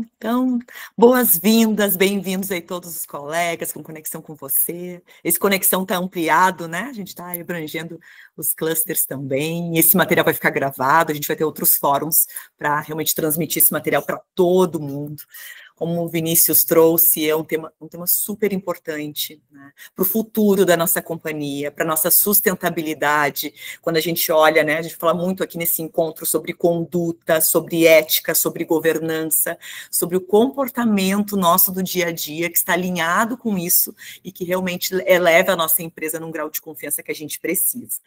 Então, boas-vindas, bem-vindos aí todos os colegas com Conexão com você. Esse Conexão está ampliado, né? A gente está abrangendo os clusters também. Esse material vai ficar gravado, a gente vai ter outros fóruns para realmente transmitir esse material para todo mundo. Como o Vinícius trouxe, é um tema super importante, né, para o futuro da nossa companhia, para a nossa sustentabilidade. Quando a gente olha, né, a gente fala muito aqui nesse encontro sobre conduta, sobre ética, sobre governança, sobre o comportamento nosso do dia a dia, que está alinhado com isso e que realmente eleva a nossa empresa num grau de confiança que a gente precisa.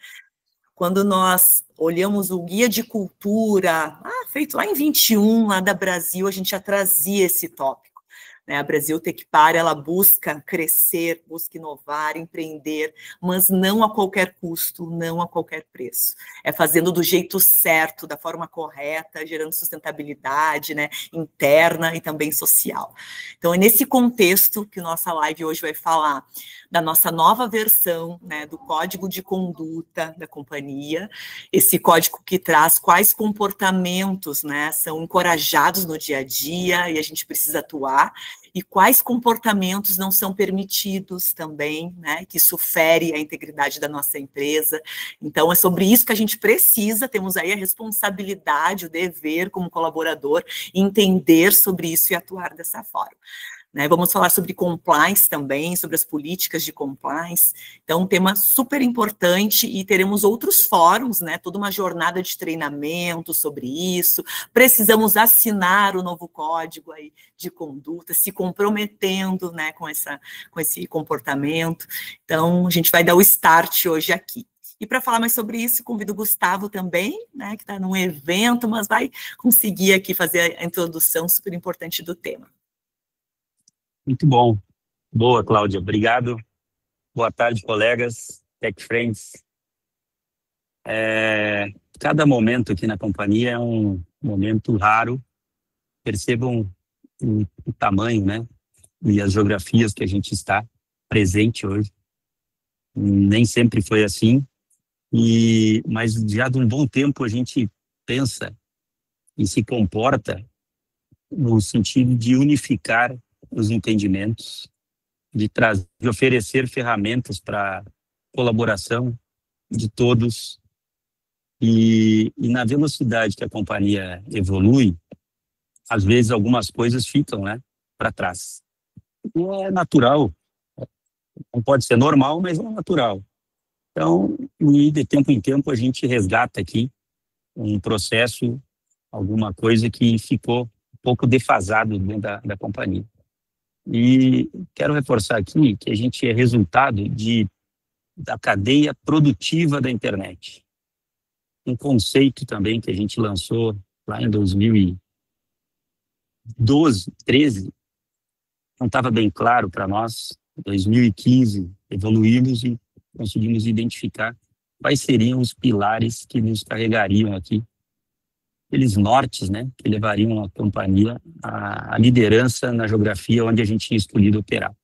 Quando nós olhamos o guia de cultura, feito lá em 21, lá da Brasil, a gente já trazia esse tópico. Né? A Brasil Tecpar, ela busca crescer, busca inovar, empreender, mas não a qualquer custo, não a qualquer preço. É fazendo do jeito certo, da forma correta, gerando sustentabilidade, né, interna e também social. Então, é nesse contexto que nossa live hoje vai falar da nossa nova versão, né, do Código de Conduta da companhia, esse código que traz quais comportamentos, né, são encorajados no dia a dia e a gente precisa atuar, e quais comportamentos não são permitidos também, né, que isso fere a integridade da nossa empresa. Então, é sobre isso que a gente precisa, temos aí a responsabilidade, o dever como colaborador, entender sobre isso e atuar dessa forma. Né, vamos falar sobre compliance também, sobre as políticas de compliance. Então, um tema super importante e teremos outros fóruns, né, toda uma jornada de treinamento sobre isso. Precisamos assinar o novo código aí de conduta, se comprometendo, né, com esse comportamento. Então, a gente vai dar o start hoje aqui. E para falar mais sobre isso, convido o Gustavo também, né, que está num evento, mas vai conseguir aqui fazer a introdução super importante do tema. Muito bom. Boa, Cláudia. Obrigado. Boa tarde, colegas, Tech Friends. Cada momento aqui na companhia é um momento raro. Percebam o tamanho, né, e as geografias que a gente está presente hoje. Nem sempre foi assim, mas já de um bom tempo a gente pensa e se comporta no sentido de unificar os entendimentos, de oferecer ferramentas para colaboração de todos. E na velocidade que a companhia evolui, às vezes algumas coisas ficam, né, para trás. E é natural, não pode ser normal, mas é natural. Então, de tempo em tempo, a gente resgata aqui um processo, alguma coisa que ficou um pouco defasado dentro da companhia. E quero reforçar aqui que a gente é resultado da cadeia produtiva da internet. Um conceito também que a gente lançou lá em 2012, 13, não estava bem claro para nós. Em 2015, evoluímos e conseguimos identificar quais seriam os pilares que nos carregariam aqui, aqueles nortes, né, que levariam a companhia à liderança na geografia onde a gente tinha escolhido operar.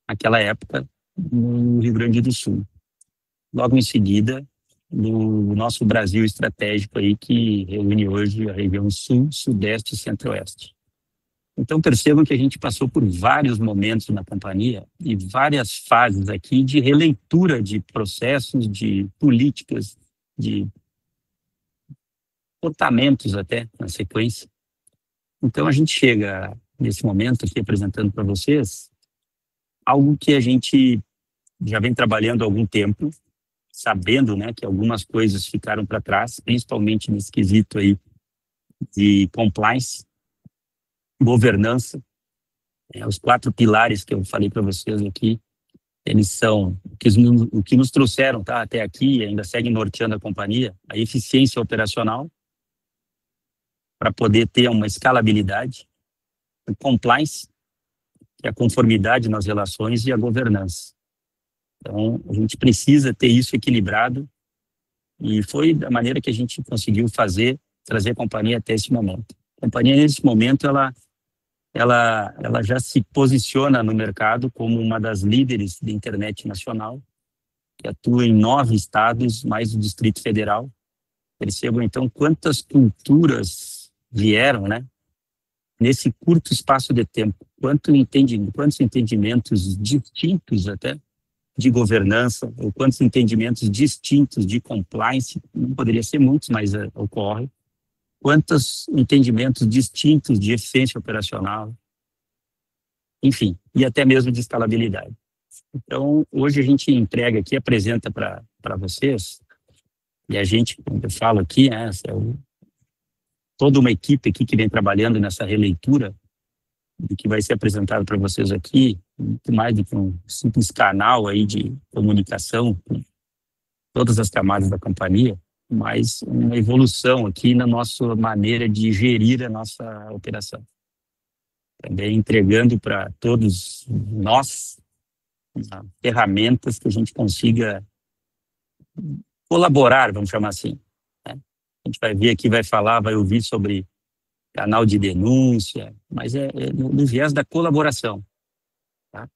Naquela época, no Rio Grande do Sul. Logo em seguida, no nosso Brasil estratégico aí, que reúne hoje a região Sul, Sudeste e Centro-Oeste. Então, percebam que a gente passou por vários momentos na companhia e várias fases aqui de releitura de processos, de políticas, de comportamentos até na sequência. Então a gente chega nesse momento aqui apresentando para vocês algo que a gente já vem trabalhando há algum tempo, sabendo, né, que algumas coisas ficaram para trás, principalmente nesse quesito aí de compliance, governança. Os 4 pilares que eu falei para vocês aqui, eles são o que nos trouxeram, tá, até aqui e ainda seguem norteando a companhia: a eficiência operacional, para poder ter uma escalabilidade, o compliance, que é a conformidade nas relações, e a governança. Então, a gente precisa ter isso equilibrado, e foi da maneira que a gente conseguiu trazer a companhia até esse momento. A companhia, nesse momento, ela já se posiciona no mercado como uma das líderes da internet nacional, que atua em 9 estados, mais o Distrito Federal. Percebam, então, quantas culturas vieram, né, nesse curto espaço de tempo, quantos entendimentos distintos até de governança, ou quantos entendimentos distintos de compliance, não poderia ser muitos, mas ocorre, quantos entendimentos distintos de eficiência operacional, enfim, e até mesmo de escalabilidade. Então, hoje a gente entrega aqui, apresenta para vocês, e a gente, quando eu falo aqui, toda uma equipe aqui que vem trabalhando nessa releitura do que vai ser apresentado para vocês aqui, muito mais do que um simples canal aí de comunicação com todas as camadas da companhia, mas uma evolução aqui na nossa maneira de gerir a nossa operação. Também entregando para todos nós ferramentas que a gente consiga colaborar, vamos chamar assim. Né? A gente vai ver aqui, vai ouvir sobre canal de denúncia, mas é no viés da colaboração. Tá?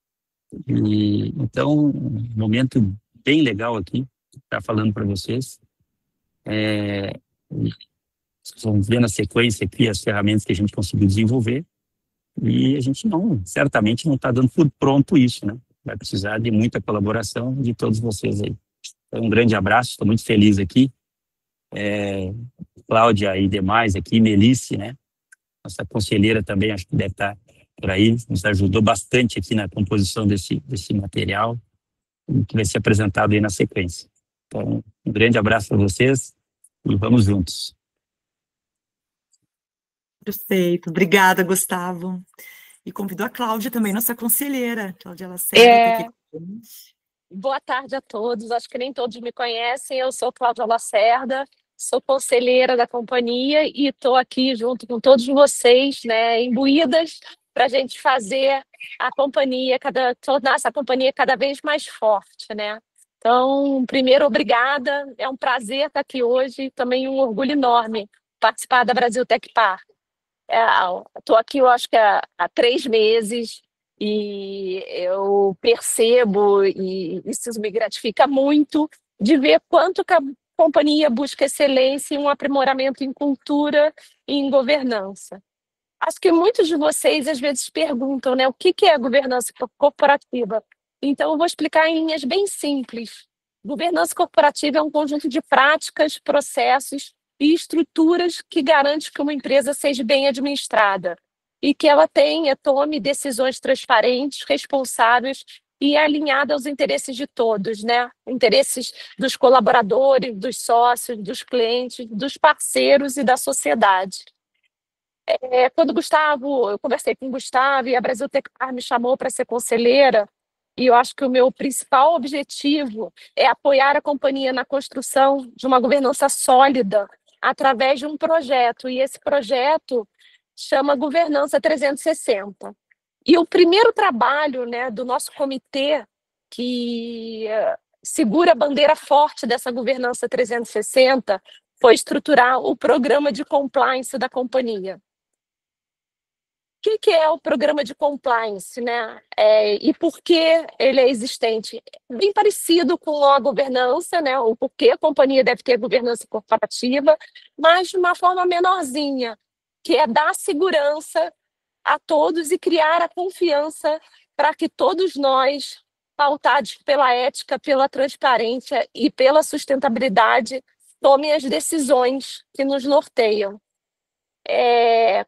Então, um momento bem legal aqui, estar falando para vocês. Vamos ver na sequência aqui as ferramentas que a gente conseguiu desenvolver, e a gente certamente não está dando por pronto isso, né? Vai precisar de muita colaboração de todos vocês aí. Então, um grande abraço, estou muito feliz aqui. Cláudia e demais aqui, Melice, né? Nossa conselheira também, acho que deve estar por aí, nos ajudou bastante aqui na composição desse material, que vai ser apresentado aí na sequência. Então, um grande abraço para vocês e vamos juntos. Perfeito, obrigada, Gustavo. E convido a Cláudia também, nossa conselheira, Cláudia Lacerda. Boa tarde a todos, acho que nem todos me conhecem, eu sou Cláudia Lacerda, sou conselheira da companhia e estou aqui junto com todos vocês, né, imbuídas para a gente fazer a companhia, tornar essa companhia cada vez mais forte, né? Então, primeiro, obrigada, é um prazer estar aqui hoje, também um orgulho enorme participar da Brasil Tech Park. Estou aqui, eu acho que há 3 meses, e eu percebo, e isso me gratifica muito, de ver quanto que a companhia busca excelência e um aprimoramento em cultura e em governança. Acho que muitos de vocês, às vezes, perguntam, né, o que é a governança corporativa? Então, eu vou explicar em linhas bem simples. Governança corporativa é um conjunto de práticas, processos e estruturas que garante que uma empresa seja bem administrada e que ela tome decisões transparentes, responsáveis e alinhadas aos interesses de todos, né? Interesses dos colaboradores, dos sócios, dos clientes, dos parceiros e da sociedade. Quando eu conversei com o Gustavo e a Brasil Tech Park me chamou para ser conselheira, e eu acho que o meu principal objetivo é apoiar a companhia na construção de uma governança sólida através de um projeto, e esse projeto chama Governança 360. E o primeiro trabalho, né, do nosso comitê, que segura a bandeira forte dessa Governança 360, foi estruturar o programa de compliance da companhia. O que é o programa de compliance, né? E por que ele é existente? Bem parecido com a governança, né? O porquê a companhia deve ter governança corporativa, mas de uma forma menorzinha, que é dar segurança a todos e criar a confiança para que todos nós, pautados pela ética, pela transparência e pela sustentabilidade, tomem as decisões que nos norteiam.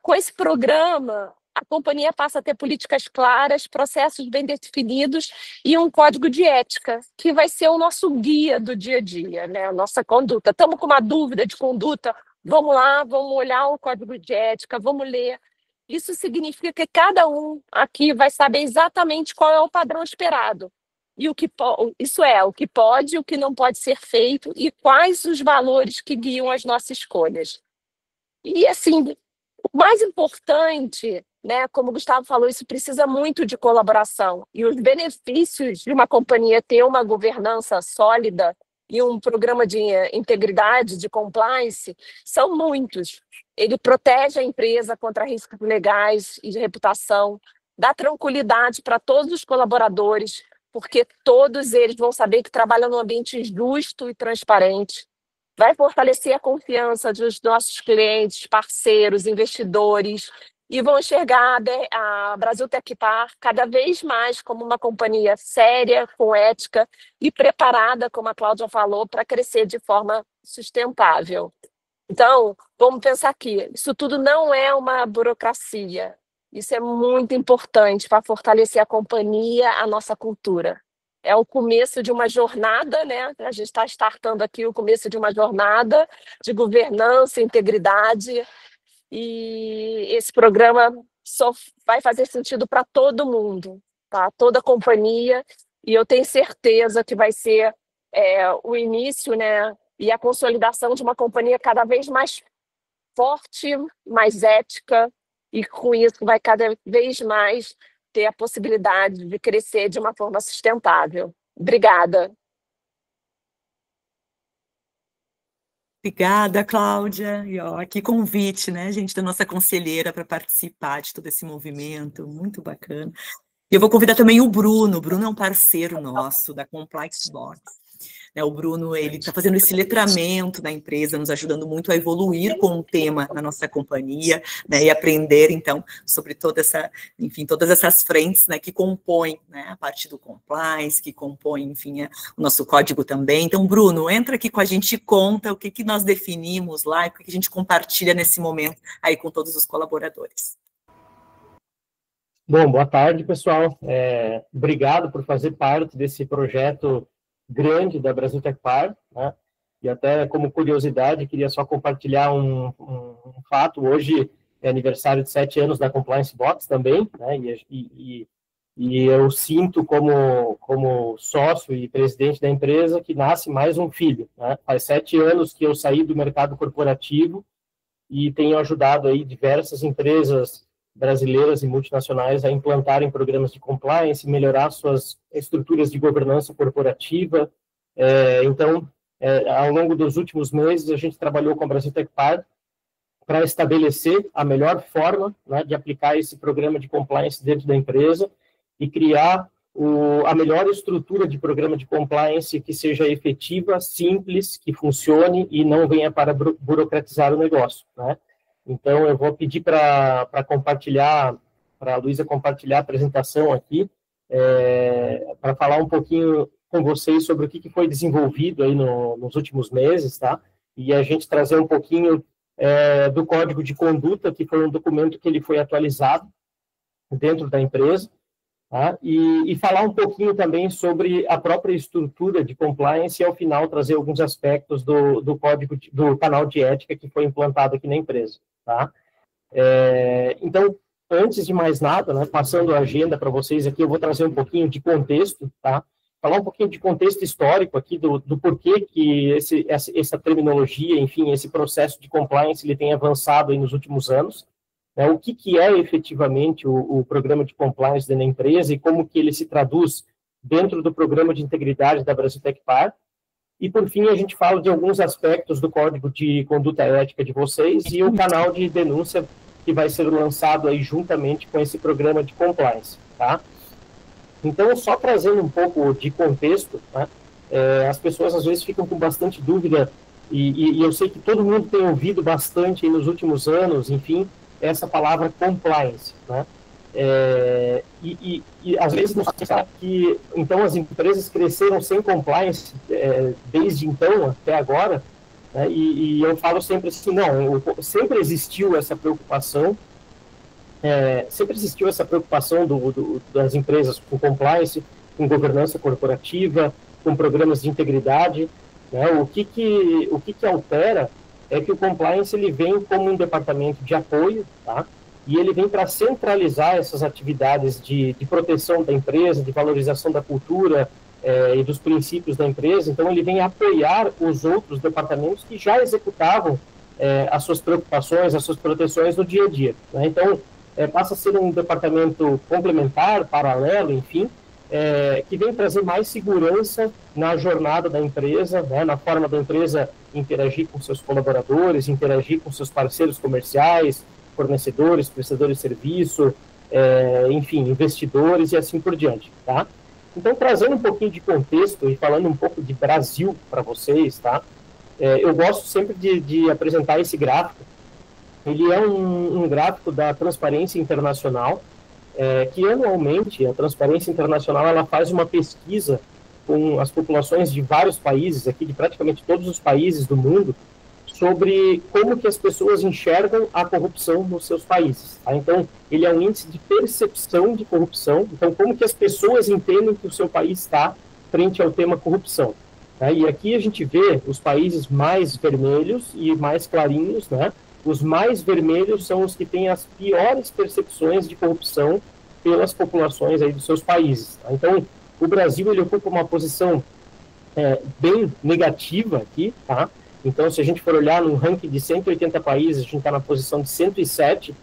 Com esse programa, a companhia passa a ter políticas claras, processos bem definidos e um código de ética, que vai ser o nosso guia do dia a dia, né? A nossa conduta. Estamos com uma dúvida de conduta, vamos lá, vamos olhar o código de ética, vamos ler. Isso significa que cada um aqui vai saber exatamente qual é o padrão esperado. E o que pode, o que não pode ser feito e quais os valores que guiam as nossas escolhas. E, assim, o mais importante, né, como o Gustavo falou, isso precisa muito de colaboração. E os benefícios de uma companhia ter uma governança sólida e um programa de integridade, de compliance, são muitos. Ele protege a empresa contra riscos legais e de reputação, dá tranquilidade para todos os colaboradores, porque todos eles vão saber que trabalham num ambiente justo e transparente. Vai fortalecer a confiança dos nossos clientes, parceiros, investidores e vão enxergar a Brasil Tecpar cada vez mais como uma companhia séria, com ética e preparada, como a Cláudia falou, para crescer de forma sustentável. Então, vamos pensar aqui, isso tudo não é uma burocracia, isso é muito importante para fortalecer a companhia, a nossa cultura. É o começo de uma jornada, né? A gente está startando aqui o começo de uma jornada de governança, integridade, e esse programa só vai fazer sentido para todo mundo, tá? Toda a companhia, e eu tenho certeza que vai ser o início, né? E a consolidação de uma companhia cada vez mais forte, mais ética, e com isso vai cada vez mais ter a possibilidade de crescer de uma forma sustentável. Obrigada. Obrigada, Cláudia. E ó, que convite, né, gente, da nossa conselheira para participar de todo esse movimento, muito bacana. E eu vou convidar também o Bruno. O Bruno é um parceiro nosso da Compliance Box. O Bruno, ele está fazendo esse letramento da empresa, nos ajudando muito a evoluir com o tema na nossa companhia, né, e aprender, então, sobre toda essa, enfim, todas essas frentes, né, que compõem, né, a parte do compliance, que compõem, enfim, o nosso código também. Então, Bruno, entra aqui com a gente e conta o que nós definimos lá e o que a gente compartilha nesse momento aí com todos os colaboradores. Bom, boa tarde, pessoal. Obrigado por fazer parte desse projeto grande da Brasil Tecpar, né? E até como curiosidade, queria só compartilhar um fato. Hoje é aniversário de 7 anos da Compliance Box também, né? E eu sinto como sócio e presidente da empresa que nasce mais um filho, né? Faz 7 anos que eu saí do mercado corporativo e tenho ajudado aí diversas empresas brasileiras e multinacionais a implantarem programas de compliance, melhorar suas estruturas de governança corporativa. Então, ao longo dos últimos meses, a gente trabalhou com a Brasil Tecpar para estabelecer a melhor forma, né, de aplicar esse programa de compliance dentro da empresa e criar a melhor estrutura de programa de compliance que seja efetiva, simples, que funcione e não venha para burocratizar o negócio, né? Então, eu vou pedir para compartilhar, para a Luísa compartilhar a apresentação aqui, para falar um pouquinho com vocês sobre o que foi desenvolvido aí nos últimos meses, tá? E a gente trazer um pouquinho do Código de Conduta, que foi um documento que ele foi atualizado dentro da empresa, tá? E falar um pouquinho também sobre a própria estrutura de compliance e, ao final, trazer alguns aspectos do código, do canal de ética que foi implantado aqui na empresa, tá? Então, antes de mais nada, né, passando a agenda para vocês aqui, eu vou trazer um pouquinho de contexto, tá? Falar um pouquinho de contexto histórico aqui, do porquê que essa terminologia, enfim, esse processo de compliance, ele tem avançado aí nos últimos anos, né? O que é efetivamente o programa de compliance dentro da empresa e como que ele se traduz dentro do programa de integridade da Brasil Tecpar. E, por fim, a gente fala de alguns aspectos do Código de Conduta Ética de vocês e o canal de denúncia que vai ser lançado aí juntamente com esse programa de compliance, tá? Então, só trazendo um pouco de contexto, né, as pessoas às vezes ficam com bastante dúvida, e eu sei que todo mundo tem ouvido bastante aí nos últimos anos, enfim, essa palavra compliance, né? E às vezes não sabe que, então, as empresas cresceram sem compliance desde então até agora, né? E eu falo sempre assim, não, sempre existiu essa preocupação, das empresas com compliance, com governança corporativa, com programas de integridade, né? O que altera é que o compliance ele vem como um departamento de apoio, tá? E ele vem para centralizar essas atividades de proteção da empresa, de valorização da cultura e dos princípios da empresa. Então, ele vem apoiar os outros departamentos que já executavam as suas preocupações, as suas proteções no dia a dia, né? Então, passa a ser um departamento complementar, paralelo, enfim, que vem trazer mais segurança na jornada da empresa, né, na forma da empresa interagir com seus colaboradores, interagir com seus parceiros comerciais, fornecedores, prestadores de serviço, enfim, investidores e assim por diante, tá? Então, trazendo um pouquinho de contexto e falando um pouco de Brasil para vocês, tá? Eu gosto sempre de apresentar esse gráfico, ele é um gráfico da Transparência Internacional, que anualmente a Transparência Internacional ela faz uma pesquisa com as populações de vários países, aqui de praticamente todos os países do mundo, sobre como que as pessoas enxergam a corrupção nos seus países. Tá? Então, ele é um índice de percepção de corrupção, então como que as pessoas entendem que o seu país está frente ao tema corrupção. Tá? E aqui a gente vê os países mais vermelhos e mais clarinhos, né? Os mais vermelhos são os que têm as piores percepções de corrupção pelas populações aí dos seus países. Tá? Então, o Brasil ele ocupa uma posição bem negativa aqui, tá? Então, se a gente for olhar no ranking de 180 países, a gente está na posição de 107,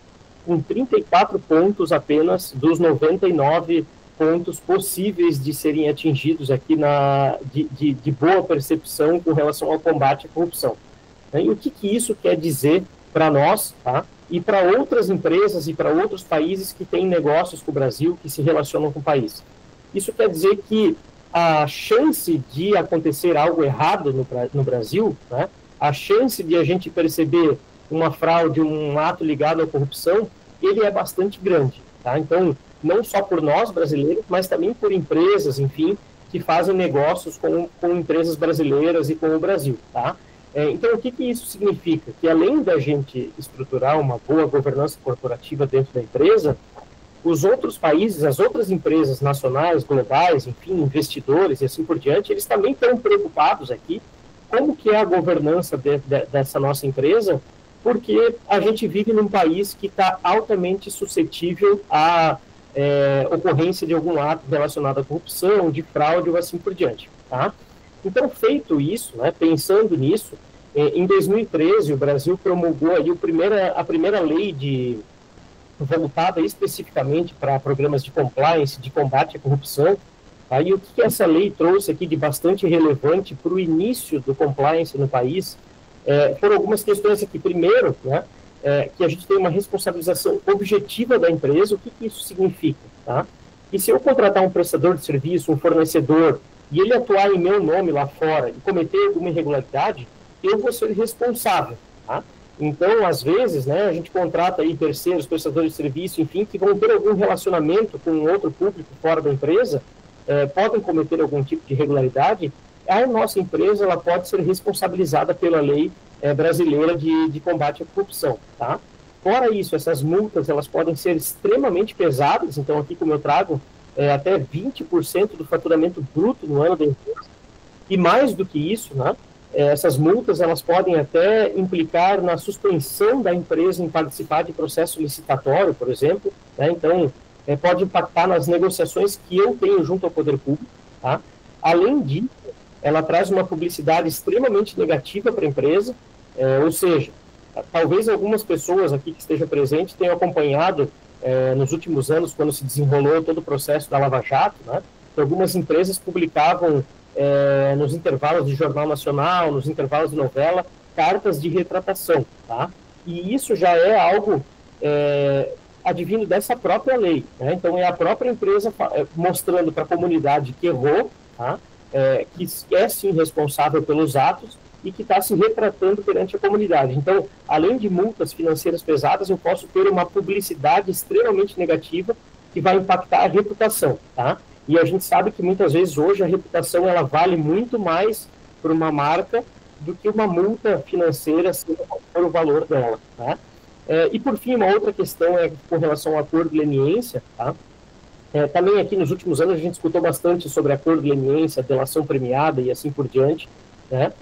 com 34 pontos apenas dos 99 pontos possíveis de serem atingidos aqui de boa percepção com relação ao combate à corrupção. E o que isso quer dizer para nós, tá? E para outras empresas e para outros países que têm negócios com o Brasil, que se relacionam com o país? Isso quer dizer que a chance de acontecer algo errado no Brasil, né, a chance de a gente perceber uma fraude, um ato ligado à corrupção, ele é bastante grande. Tá? Então, não só por nós brasileiros, mas também por empresas, enfim, que fazem negócios com empresas brasileiras e com o Brasil. Tá? Então, o que isso significa? Que além da gente estruturar uma boa governança corporativa dentro da empresa, os outros países, as outras empresas nacionais, globais, enfim, investidores e assim por diante, eles também estão preocupados aqui como que é a governança dessa nossa empresa, porque a gente vive num país que está altamente suscetível à ocorrência de algum ato relacionado à corrupção, de fraude ou assim por diante. Tá? Então, feito isso, né, pensando nisso, em 2013 o Brasil promulgou aí a primeira lei voltada especificamente para programas de compliance, de combate à corrupção. Aí o que essa lei trouxe aqui de bastante relevante para o início do compliance no país foram algumas questões aqui. Primeiro, né, que a gente tem uma responsabilização objetiva da empresa. O que isso significa? Tá? E se eu contratar um prestador de serviço, um fornecedor, e ele atuar em meu nome lá fora e cometer alguma irregularidade, eu vou ser responsável. Tá? Então, às vezes, né, a gente contrata aí terceiros, prestadores de serviço, enfim, que vão ter algum relacionamento com outro público fora da empresa, podem cometer algum tipo de irregularidade, a nossa empresa ela pode ser responsabilizada pela lei brasileira de combate à corrupção. Tá? Fora isso, essas multas elas podem ser extremamente pesadas, então aqui como eu trago, até 20% do faturamento bruto no ano da empresa, e mais do que isso, né, essas multas elas podem até implicar na suspensão da empresa em participar de processo licitatório, por exemplo, né? Então pode impactar nas negociações que eu tenho junto ao poder público. Tá? Além disso, ela traz uma publicidade extremamente negativa para a empresa, ou seja, talvez algumas pessoas aqui que estejam presentes tenham acompanhado nos últimos anos, quando se desenrolou todo o processo da Lava Jato, né? Que algumas empresas publicavam nos intervalos de Jornal Nacional, nos intervalos de novela, cartas de retratação, tá? E isso já é algo advindo dessa própria lei, né? Então é a própria empresa mostrando para a comunidade que errou, tá? Que é sim responsável pelos atos e que está se retratando perante a comunidade. Então, além de multas financeiras pesadas, eu posso ter uma publicidade extremamente negativa que vai impactar a reputação, tá? E a gente sabe que muitas vezes hoje a reputação ela vale muito mais para uma marca do que uma multa financeira, seja qual for o valor dela. Tá? E por fim, uma outra questão com relação ao acordo de leniência. Tá? Também aqui nos últimos anos a gente escutou bastante sobre acordo de leniência, delação premiada e assim por diante. Né?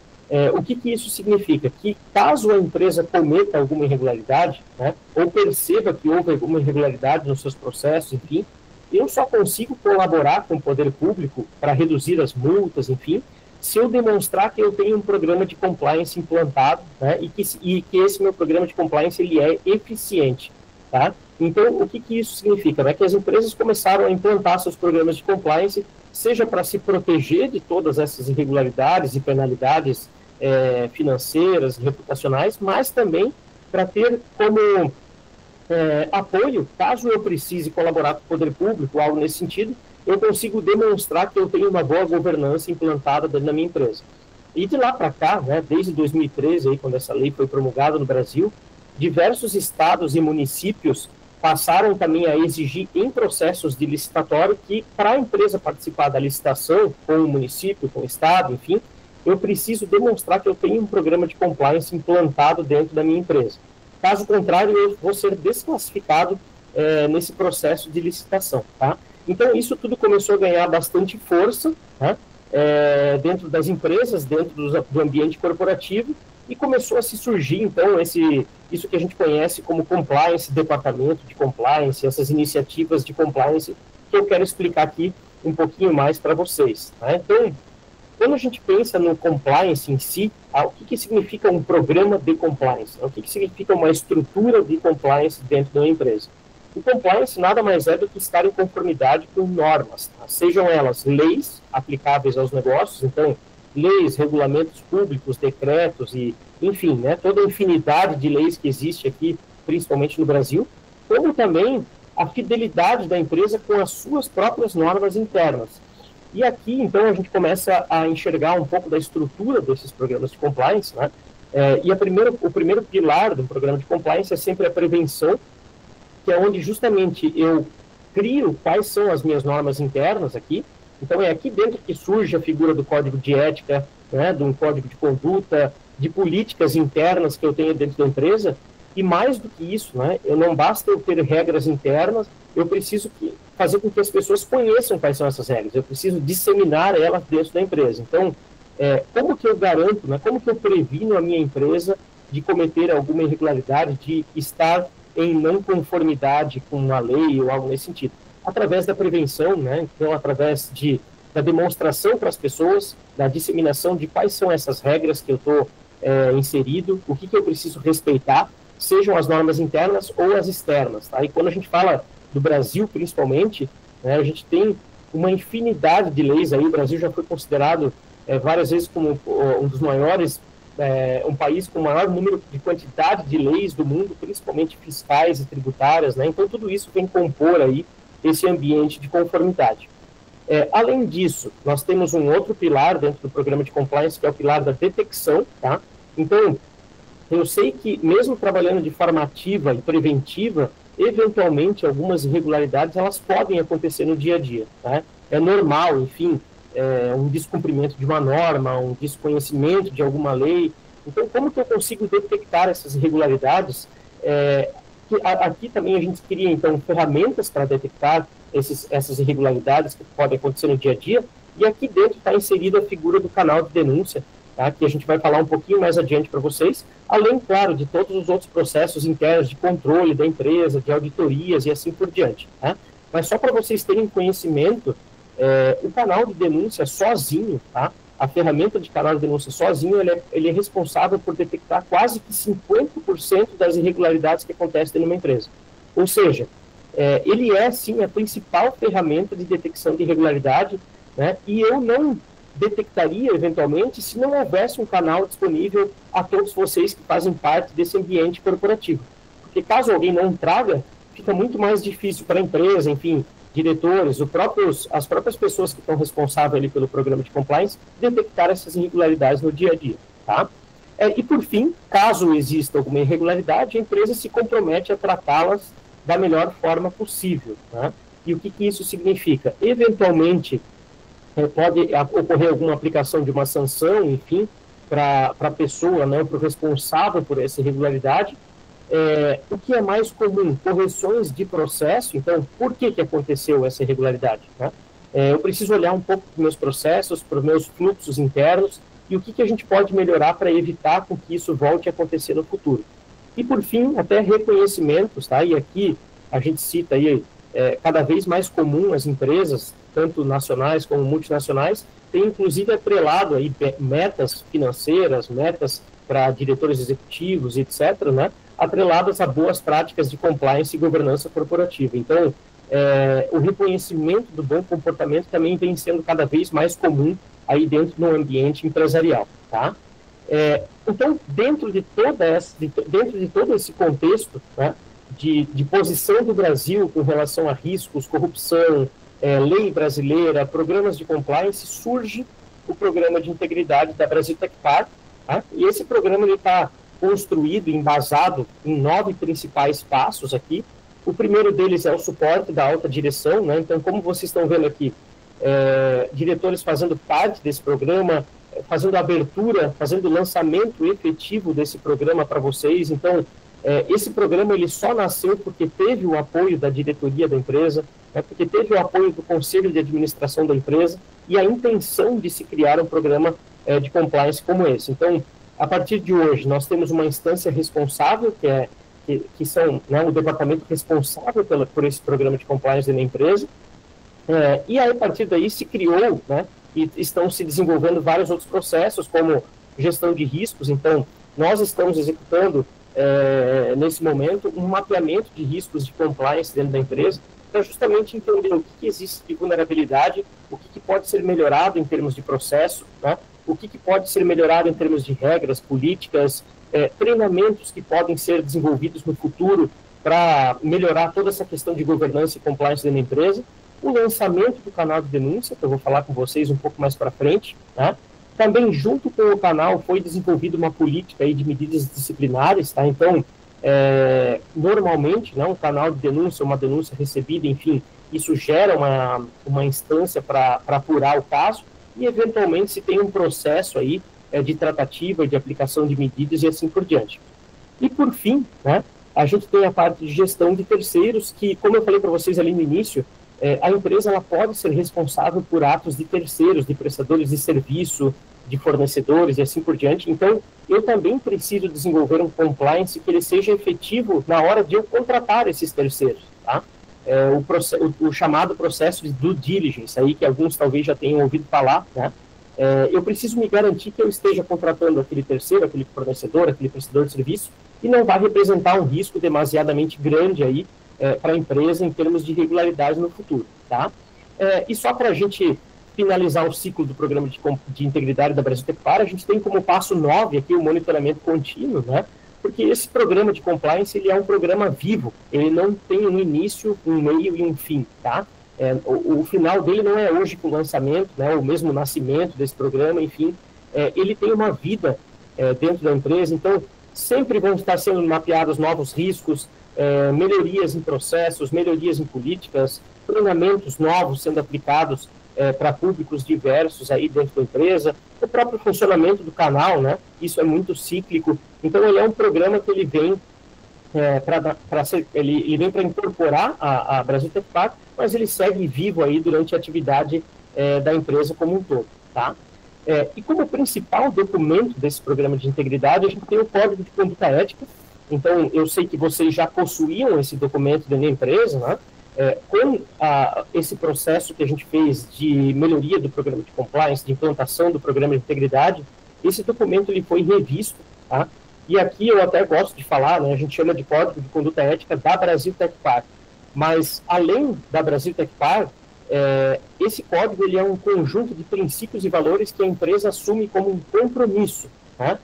O que isso significa? Que caso a empresa cometa alguma irregularidade, né, ou perceba que houve alguma irregularidade nos seus processos, enfim, eu só consigo colaborar com o poder público para reduzir as multas, enfim, se eu demonstrar que eu tenho um programa de compliance implantado, né, e que esse meu programa de compliance ele é eficiente. Tá? Então, o que isso significa? Né? Que as empresas começaram a implantar seus programas de compliance, seja para se proteger de todas essas irregularidades e penalidades financeiras, reputacionais, mas também para ter como apoio, caso eu precise colaborar com o poder público, algo nesse sentido, eu consigo demonstrar que eu tenho uma boa governança implantada dentro da minha empresa. E de lá para cá, né, desde 2013, aí, quando essa lei foi promulgada no Brasil, diversos estados e municípios passaram também a exigir em processos de licitatório que, para a empresa participar da licitação, com o município, com o estado, enfim, eu preciso demonstrar que eu tenho um programa de compliance implantado dentro da minha empresa. Caso contrário, eu vou ser desclassificado nesse processo de licitação, tá? Então, isso tudo começou a ganhar bastante força, né, dentro das empresas, dentro do ambiente corporativo, e começou a se surgir, então, isso que a gente conhece como compliance, departamento de compliance, essas iniciativas de compliance, que eu quero explicar aqui um pouquinho mais para vocês, né? Então, quando a gente pensa no compliance em si, o que significa um programa de compliance? O que significa uma estrutura de compliance dentro de uma empresa? O compliance nada mais é do que estar em conformidade com normas, tá? Sejam elas leis aplicáveis aos negócios, então, leis, regulamentos públicos, decretos e, enfim, né, toda a infinidade de leis que existe aqui, principalmente no Brasil, como também a fidelidade da empresa com as suas próprias normas internas. E aqui, então, a gente começa a enxergar um pouco da estrutura desses programas de compliance, né? E o primeiro pilar do programa de compliance é sempre a prevenção, que é onde justamente eu crio quais são as minhas normas internas aqui. Então, é aqui dentro que surge a figura do código de ética, né, de um código de conduta, de políticas internas que eu tenho dentro da empresa. E mais do que isso, né, não basta eu ter regras internas, eu preciso fazer com que as pessoas conheçam quais são essas regras. Eu preciso disseminar elas dentro da empresa. Então, como que eu garanto, né, como que eu previno a minha empresa de cometer alguma irregularidade, de estar em não conformidade com a lei ou algo nesse sentido? Através da prevenção, né? Então, através da demonstração para as pessoas, da disseminação de quais são essas regras que eu estou inserido, o que eu preciso respeitar, sejam as normas internas ou as externas, tá? E quando a gente fala do Brasil, principalmente, né, a gente tem uma infinidade de leis aí. O Brasil já foi considerado várias vezes como um dos maiores, um país com o maior número de quantidade de leis do mundo, principalmente fiscais e tributárias, né? Então, tudo isso vem compor aí esse ambiente de conformidade. Além disso, nós temos um outro pilar dentro do programa de compliance, que é o pilar da detecção, tá? Então, eu sei que mesmo trabalhando de forma ativa e preventiva, eventualmente algumas irregularidades elas podem acontecer no dia a dia, tá? É normal, enfim, um descumprimento de uma norma, um desconhecimento de alguma lei. Então, como que eu consigo detectar essas irregularidades? Aqui também a gente cria, então, ferramentas para detectar essas irregularidades que podem acontecer no dia a dia, e aqui dentro está inserida a figura do canal de denúncia, tá? Que a gente vai falar um pouquinho mais adiante para vocês, além, claro, de todos os outros processos internos de controle da empresa, de auditorias e assim por diante, tá? Mas só para vocês terem conhecimento, o canal de denúncia sozinho, tá? A ferramenta de canal de denúncia sozinho, ele é responsável por detectar quase que 50% das irregularidades que acontecem numa empresa. Ou seja, ele é, sim, a principal ferramenta de detecção de irregularidade, né? E eu não detectaria, eventualmente, se não houvesse um canal disponível a todos vocês que fazem parte desse ambiente corporativo. Porque caso alguém não traga, fica muito mais difícil para a empresa, enfim, diretores, as próprias pessoas que estão responsáveis ali pelo programa de compliance, detectar essas irregularidades no dia a dia, tá? E por fim, caso exista alguma irregularidade, a empresa se compromete a tratá-las da melhor forma possível, tá? E o que isso significa? Eventualmente, pode ocorrer alguma aplicação de uma sanção, enfim, para a pessoa, né, para o responsável por essa irregularidade. O que é mais comum? Correções de processo. Então, por que aconteceu essa irregularidade, né? Eu preciso olhar um pouco para os meus processos, para os meus fluxos internos, e o que a gente pode melhorar para evitar com que isso volte a acontecer no futuro. E, por fim, até reconhecimentos, tá? E aqui a gente cita aí, cada vez mais comum as empresas, tanto nacionais como multinacionais, tem inclusive atrelado aí metas financeiras, metas para diretores executivos, etc., né? Atreladas a boas práticas de compliance e governança corporativa. Então, o reconhecimento do bom comportamento também vem sendo cada vez mais comum aí dentro do ambiente empresarial, tá? Então, dentro de todo esse contexto, né, de posição do Brasil com relação a riscos, corrupção, lei brasileira, programas de compliance, surge o programa de integridade da Brasil Tech Park, tá? E esse programa está construído, embasado em 9 principais passos aqui. O primeiro deles é o suporte da alta direção, né? Então, como vocês estão vendo aqui, diretores fazendo parte desse programa, fazendo a abertura, fazendo o lançamento efetivo desse programa para vocês. Então, esse programa ele só nasceu porque teve o apoio da diretoria da empresa, porque teve o apoio do conselho de administração da empresa e a intenção de se criar um programa de compliance como esse. Então, a partir de hoje, nós temos uma instância responsável, que são, né, o departamento responsável por esse programa de compliance na empresa, e aí, a partir daí se criou, né, e estão se desenvolvendo vários outros processos, como gestão de riscos. Então, nós estamos executando, nesse momento, um mapeamento de riscos de compliance dentro da empresa, para justamente entender o que existe de vulnerabilidade, o que pode ser melhorado em termos de processo, né, o que pode ser melhorado em termos de regras, políticas, treinamentos que podem ser desenvolvidos no futuro para melhorar toda essa questão de governança e compliance dentro da empresa, o lançamento do canal de denúncia, que eu vou falar com vocês um pouco mais para frente, né? Também, junto com o canal, foi desenvolvida uma política aí de medidas disciplinares, tá? Então, normalmente, né, um canal de denúncia, uma denúncia recebida, enfim, isso gera uma instância para apurar o caso e, eventualmente, se tem um processo aí de tratativa, de aplicação de medidas e assim por diante. E, por fim, né, a gente tem a parte de gestão de terceiros, que, como eu falei para vocês ali no início, a empresa ela pode ser responsável por atos de terceiros, de prestadores de serviço, de fornecedores e assim por diante. Então, eu também preciso desenvolver um compliance que ele seja efetivo na hora de eu contratar esses terceiros, tá? O chamado processo de due diligence, aí que alguns talvez já tenham ouvido falar, né? Eu preciso me garantir que eu esteja contratando aquele terceiro, aquele fornecedor, aquele prestador de serviço, e não vai representar um risco demasiadamente grande aí para a empresa em termos de irregularidade no futuro, tá? E só para a gente finalizar o ciclo do programa de integridade da Brasil Tecpar, a gente tem como passo 9 aqui o monitoramento contínuo, né? Porque esse programa de compliance ele é um programa vivo, ele não tem um início, um meio e um fim, tá? O final dele não é hoje com o lançamento, né? O mesmo nascimento desse programa, enfim, ele tem uma vida dentro da empresa, então sempre vão estar sendo mapeados novos riscos, melhorias em processos, melhorias em políticas, treinamentos novos sendo aplicados para públicos diversos aí dentro da empresa, o próprio funcionamento do canal, né? Isso é muito cíclico. Então, ele é um programa que ele vem ele vem para incorporar a Brasil Tecpar, mas ele segue vivo aí durante a atividade da empresa como um todo, tá? E como principal documento desse programa de integridade, a gente tem o Código de Conduta Ética. Então, eu sei que vocês já possuíam esse documento dentro da empresa, né? Com esse processo que a gente fez de melhoria do programa de compliance, de implantação do programa de integridade, esse documento ele foi revisto, tá? E aqui eu até gosto de falar, né, a gente chama de Código de Conduta Ética da Brasil Tecpar, mas além da Brasil Tecpar, esse código ele é um conjunto de princípios e valores que a empresa assume como um compromisso, tá?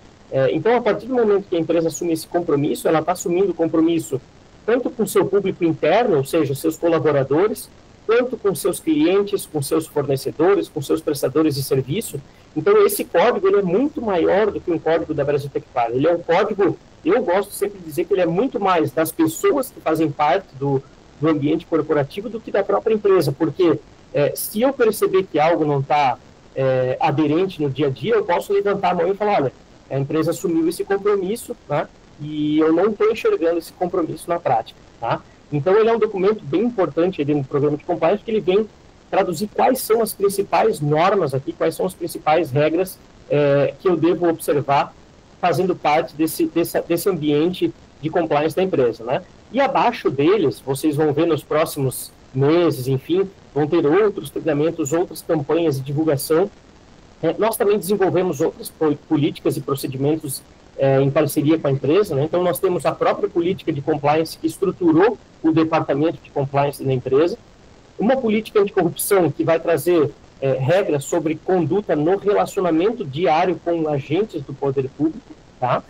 Então, a partir do momento que a empresa assume esse compromisso, ela está assumindo o compromisso tanto com seu público interno, ou seja, seus colaboradores, quanto com seus clientes, com seus fornecedores, com seus prestadores de serviço. Então, esse código ele é muito maior do que um código da Brasil Tecpar. Ele é um código, eu gosto sempre de dizer que ele é muito mais das pessoas que fazem parte do ambiente corporativo do que da própria empresa, porque se eu perceber que algo não está aderente no dia a dia, eu posso levantar a mão e falar, olha, a empresa assumiu esse compromisso, né, e eu não estou enxergando esse compromisso na prática, tá? Então, ele é um documento bem importante no programa de compliance, porque ele vem traduzir quais são as principais normas aqui, quais são as principais regras que eu devo observar fazendo parte desse ambiente de compliance da empresa, né? E abaixo deles, vocês vão ver nos próximos meses, enfim, vão ter outros treinamentos, outras campanhas de divulgação. Nós também desenvolvemos outras políticas e procedimentos em parceria com a empresa, né? Então, nós temos a própria política de compliance que estruturou o departamento de compliance da empresa, uma política anticorrupção que vai trazer regras sobre conduta no relacionamento diário com agentes do poder público, tá?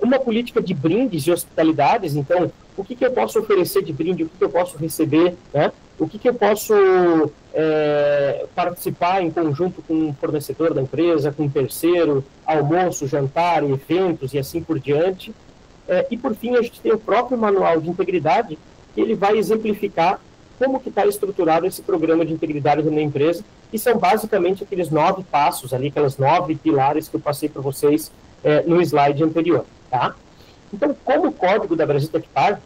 Uma política de brindes e hospitalidades, então, o que eu posso oferecer de brinde, o que eu posso receber, né? O que eu posso participar em conjunto com um fornecedor da empresa, com um terceiro, almoço, jantar, eventos e assim por diante. E por fim, a gente tem o próprio manual de integridade, que ele vai exemplificar como que está estruturado esse programa de integridade da empresa, que são basicamente aqueles 9 passos ali, aquelas 9 pilares que eu passei para vocês no slide anterior, tá? Então, como o código da Brasil Tech Par,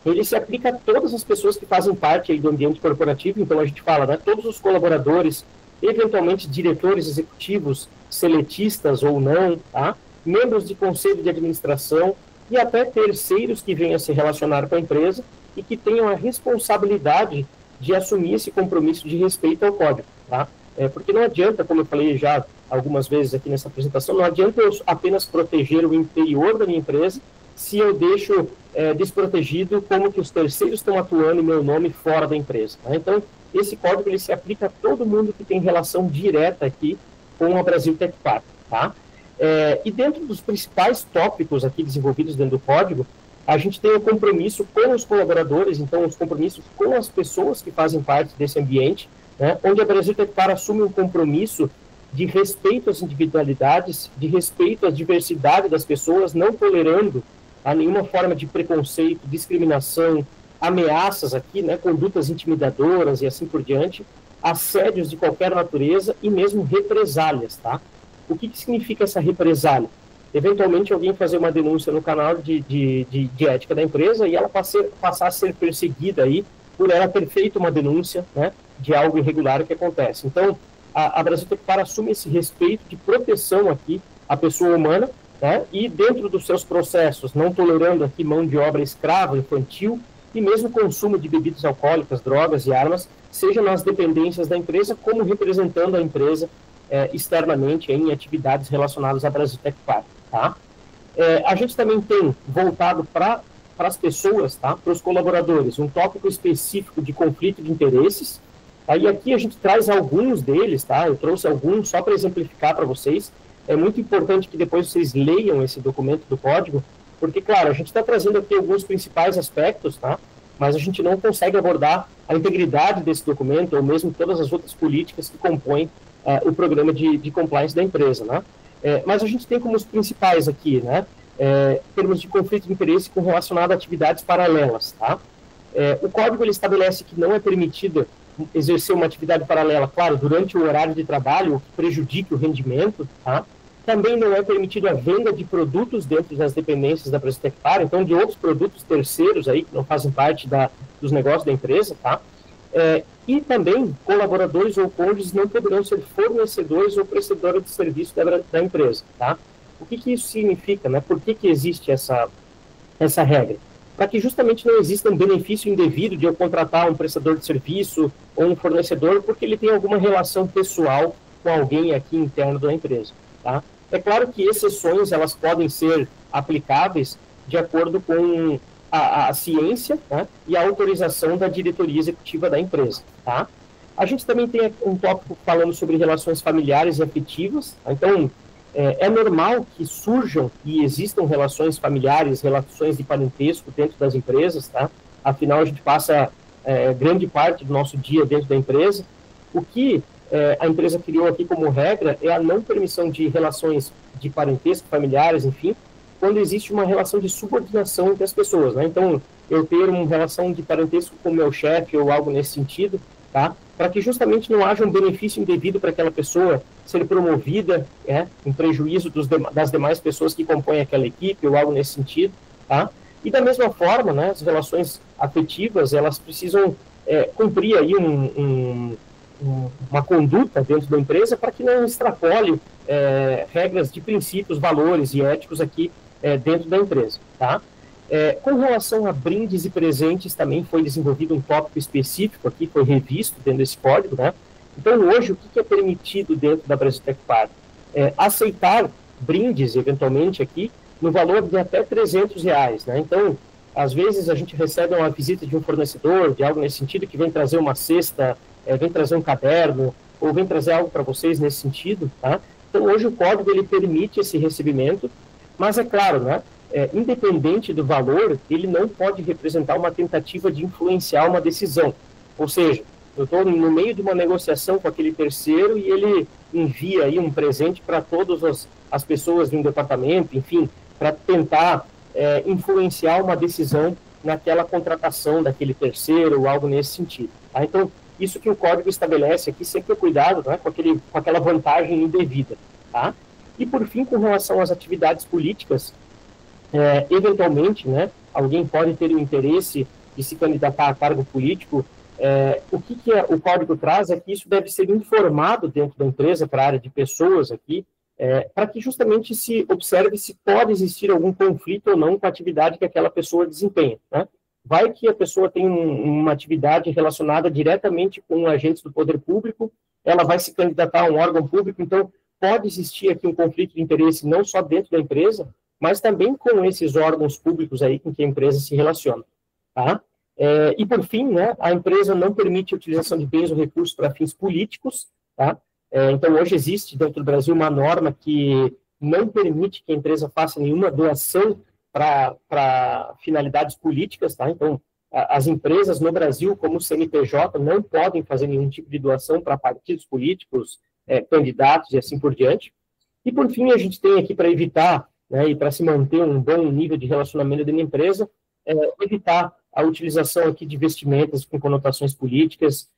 ele se aplica a todas as pessoas que fazem parte aí do ambiente corporativo, então a gente fala, né, todos os colaboradores, eventualmente diretores executivos, seletistas ou não, tá? Membros de conselho de administração e até terceiros que venham a se relacionar com a empresa e que tenham a responsabilidade de assumir esse compromisso de respeito ao código, tá? Porque não adianta, como eu falei já algumas vezes aqui nessa apresentação, não adianta eu apenas proteger o interior da minha empresa se eu deixo desprotegido como que os terceiros estão atuando em meu nome fora da empresa, né? Então, esse código ele se aplica a todo mundo que tem relação direta aqui com a Brasil Tech Par, tá? E dentro dos principais tópicos aqui desenvolvidos dentro do código, a gente tem o compromisso com os colaboradores, então os compromissos com as pessoas que fazem parte desse ambiente, né, onde a Brasil Tech Par assume um compromisso de respeito às individualidades, de respeito à diversidade das pessoas, não tolerando a nenhuma forma de preconceito, discriminação, ameaças aqui, né, condutas intimidadoras e assim por diante, assédios de qualquer natureza e mesmo represálias, tá? O que significa essa represália? Eventualmente alguém fazer uma denúncia no canal de ética da empresa e ela passar a ser perseguida aí por ela ter feito uma denúncia, né, de algo irregular que acontece. Então, a Brasil Tech Par assume esse respeito de proteção aqui à pessoa humana, né, e dentro dos seus processos, não tolerando aqui mão de obra escrava, infantil, e mesmo consumo de bebidas alcoólicas, drogas e armas, seja nas dependências da empresa, como representando a empresa externamente em atividades relacionadas à Brasil Tech Par, tá? A gente também tem voltado para as pessoas, tá? Para os colaboradores, um tópico específico de conflito de interesses, tá? E aqui a gente traz alguns deles, tá? Eu trouxe alguns só para exemplificar para vocês. É muito importante que depois vocês leiam esse documento do código, porque, claro, a gente está trazendo aqui alguns principais aspectos, tá? Mas a gente não consegue abordar a integridade desse documento, ou mesmo todas as outras políticas que compõem o programa de compliance da empresa, né? Mas a gente tem como os principais aqui, né? Termos de conflito de interesse com relacionado a atividades paralelas, tá? O código ele estabelece que não é permitido exercer uma atividade paralela, claro, durante o horário de trabalho, o que prejudique o rendimento, tá? Também não é permitido a venda de produtos dentro das dependências da Brasil Tech Par, então de outros produtos terceiros aí, que não fazem parte dos negócios da empresa, tá? E também colaboradores ou cônjuges não poderão ser fornecedores ou prestadores de serviço da empresa, tá? O que isso significa, né? Por que existe essa regra? Para que justamente não exista um benefício indevido de eu contratar um prestador de serviço ou um fornecedor porque ele tem alguma relação pessoal com alguém aqui interno da empresa, tá? É claro que exceções elas podem ser aplicáveis de acordo com a ciência, né, e a autorização da diretoria executiva da empresa, tá? A gente também tem um tópico falando sobre relações familiares e afetivas, tá? Então, é normal que surjam e existam relações familiares, relações de parentesco dentro das empresas, tá? Afinal, a gente passa grande parte do nosso dia dentro da empresa. O que a empresa criou aqui como regra é a não permissão de relações de parentesco, familiares, enfim, quando existe uma relação de subordinação entre as pessoas, né? Então, eu ter uma relação de parentesco com o meu chefe ou algo nesse sentido, tá? Para que justamente não haja um benefício indevido para aquela pessoa ser promovida, em prejuízo das demais pessoas que compõem aquela equipe ou algo nesse sentido, tá? E da mesma forma, né, as relações afetivas, elas precisam cumprir aí uma conduta dentro da empresa para que não extrapole regras de princípios, valores e éticos aqui dentro da empresa, tá? Com relação a brindes e presentes, também foi desenvolvido um tópico específico aqui, foi revisto dentro desse código, né? Então, hoje, o que é permitido dentro da Brasil Tech Par? Aceitar brindes, eventualmente, aqui, no valor de até R$300, né? Então, às vezes, a gente recebe uma visita de um fornecedor, de algo nesse sentido, que vem trazer uma cesta, vem trazer um caderno, ou vem trazer algo para vocês nesse sentido, tá? Então, hoje, o código, ele permite esse recebimento, mas é claro, né? Independente do valor, ele não pode representar uma tentativa de influenciar uma decisão. Ou seja, Eu estou no meio de uma negociação com aquele terceiro e ele envia aí um presente para todas as pessoas de um departamento, enfim, para tentar influenciar uma decisão naquela contratação daquele terceiro ou algo nesse sentido. Tá? Então, isso que o código estabelece aqui, sempre cuidado, né, com aquela vantagem indevida. Tá? E, por fim, com relação às atividades políticas, eventualmente, né, alguém pode ter o interesse de se candidatar a cargo político. O que o código traz é que isso deve ser informado dentro da empresa, para a área de pessoas aqui, para que justamente se observe se pode existir algum conflito ou não com a atividade que aquela pessoa desempenha. Né? Vai que a pessoa tem uma atividade relacionada diretamente com agentes do poder público, ela vai se candidatar a um órgão público, então pode existir aqui um conflito de interesse não só dentro da empresa, mas também com esses órgãos públicos aí com que a empresa se relaciona. Tá? E, por fim, né, a empresa não permite a utilização de bens ou recursos para fins políticos. Tá? Então, hoje existe dentro do Brasil uma norma que não permite que a empresa faça nenhuma doação para finalidades políticas. Tá? Então, as empresas no Brasil, como o CNPJ, não podem fazer nenhum tipo de doação para partidos políticos, candidatos e assim por diante. E, por fim, a gente tem aqui para evitar, né, e para se manter um bom nível de relacionamento dentro da empresa, evitar a utilização aqui de vestimentas com conotações políticas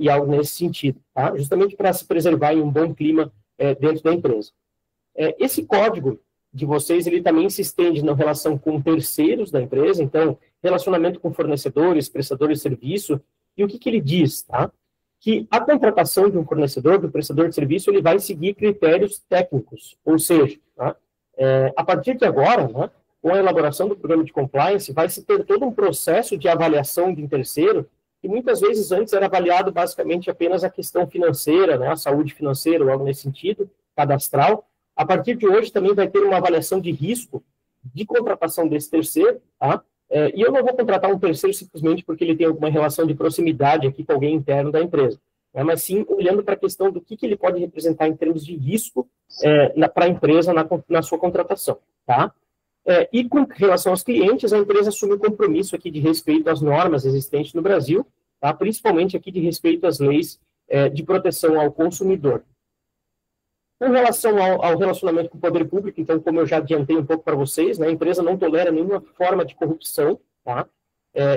e algo nesse sentido, tá? Justamente para se preservar em um bom clima dentro da empresa. Esse código de vocês, ele também se estende na relação com terceiros da empresa, então, relacionamento com fornecedores, prestadores de serviço, e o que ele diz, tá? Que a contratação de um fornecedor, do prestador de serviço, ele vai seguir critérios técnicos, ou seja, tá? A partir de agora, né, com a elaboração do programa de compliance, vai se ter todo um processo de avaliação de um terceiro, que muitas vezes antes era avaliado basicamente apenas a questão financeira, né, a saúde financeira, ou algo nesse sentido, cadastral. A partir de hoje também vai ter uma avaliação de risco de contratação desse terceiro, tá? E eu não vou contratar um terceiro simplesmente porque ele tem alguma relação de proximidade aqui com alguém interno da empresa, né, mas sim olhando para a questão do que ele pode representar em termos de risco para a empresa na sua contratação, tá? E com relação aos clientes, a empresa assume o compromisso aqui de respeito às normas existentes no Brasil, tá? Principalmente aqui de respeito às leis de proteção ao consumidor. Com relação ao relacionamento com o poder público, então, como eu já adiantei um pouco para vocês, né, a empresa não tolera nenhuma forma de corrupção, tá?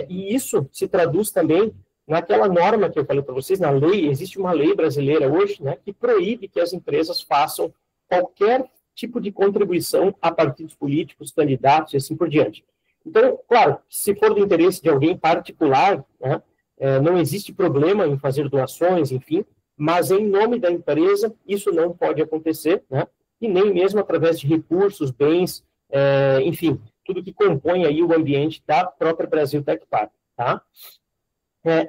E isso se traduz também naquela norma que eu falei para vocês, na lei, existe uma lei brasileira hoje, né, que proíbe que as empresas façam qualquer tipo de contribuição a partidos políticos, candidatos e assim por diante. Então, claro, se for do interesse de alguém particular, né, não existe problema em fazer doações, enfim, mas em nome da empresa isso não pode acontecer, né, e nem mesmo através de recursos, bens, enfim, tudo que compõe aí o ambiente da própria Brasil Tech Park, tá?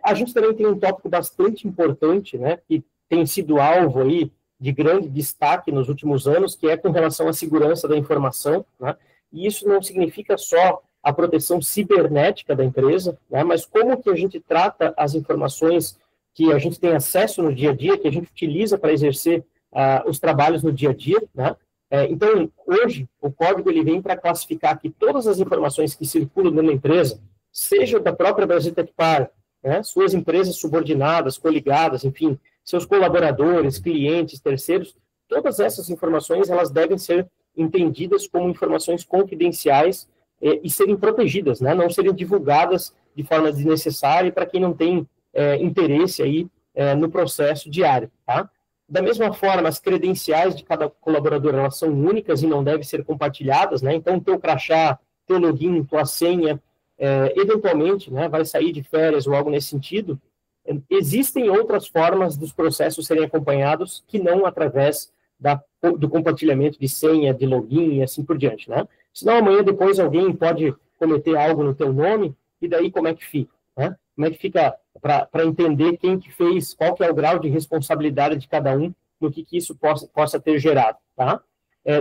A gente também tem um tópico bastante importante, né, que tem sido alvo aí de grande destaque nos últimos anos, que é com relação à segurança da informação, né? E isso não significa só a proteção cibernética da empresa, né? Mas como que a gente trata as informações que a gente tem acesso no dia a dia, que a gente utiliza para exercer os trabalhos no dia a dia, né? Então, hoje, o código ele vem para classificar que todas as informações que circulam dentro da empresa, seja da própria Brasil Tech Park, né? Suas empresas subordinadas, coligadas, enfim, seus colaboradores, clientes, terceiros, todas essas informações elas devem ser entendidas como informações confidenciais e serem protegidas, né? Não serem divulgadas de forma desnecessária para quem não tem interesse aí no processo diário, tá? Da mesma forma, as credenciais de cada colaborador elas são únicas e não devem ser compartilhadas, né? Então, teu crachá, teu login, tua senha, eventualmente, né, vai sair de férias ou algo nesse sentido. Existem outras formas dos processos serem acompanhados que não através do compartilhamento de senha, de login e assim por diante, né? Senão amanhã depois alguém pode cometer algo no teu nome e daí como é que fica, né? Como é que fica para entender quem que fez, qual que é o grau de responsabilidade de cada um no que isso possa ter gerado, tá?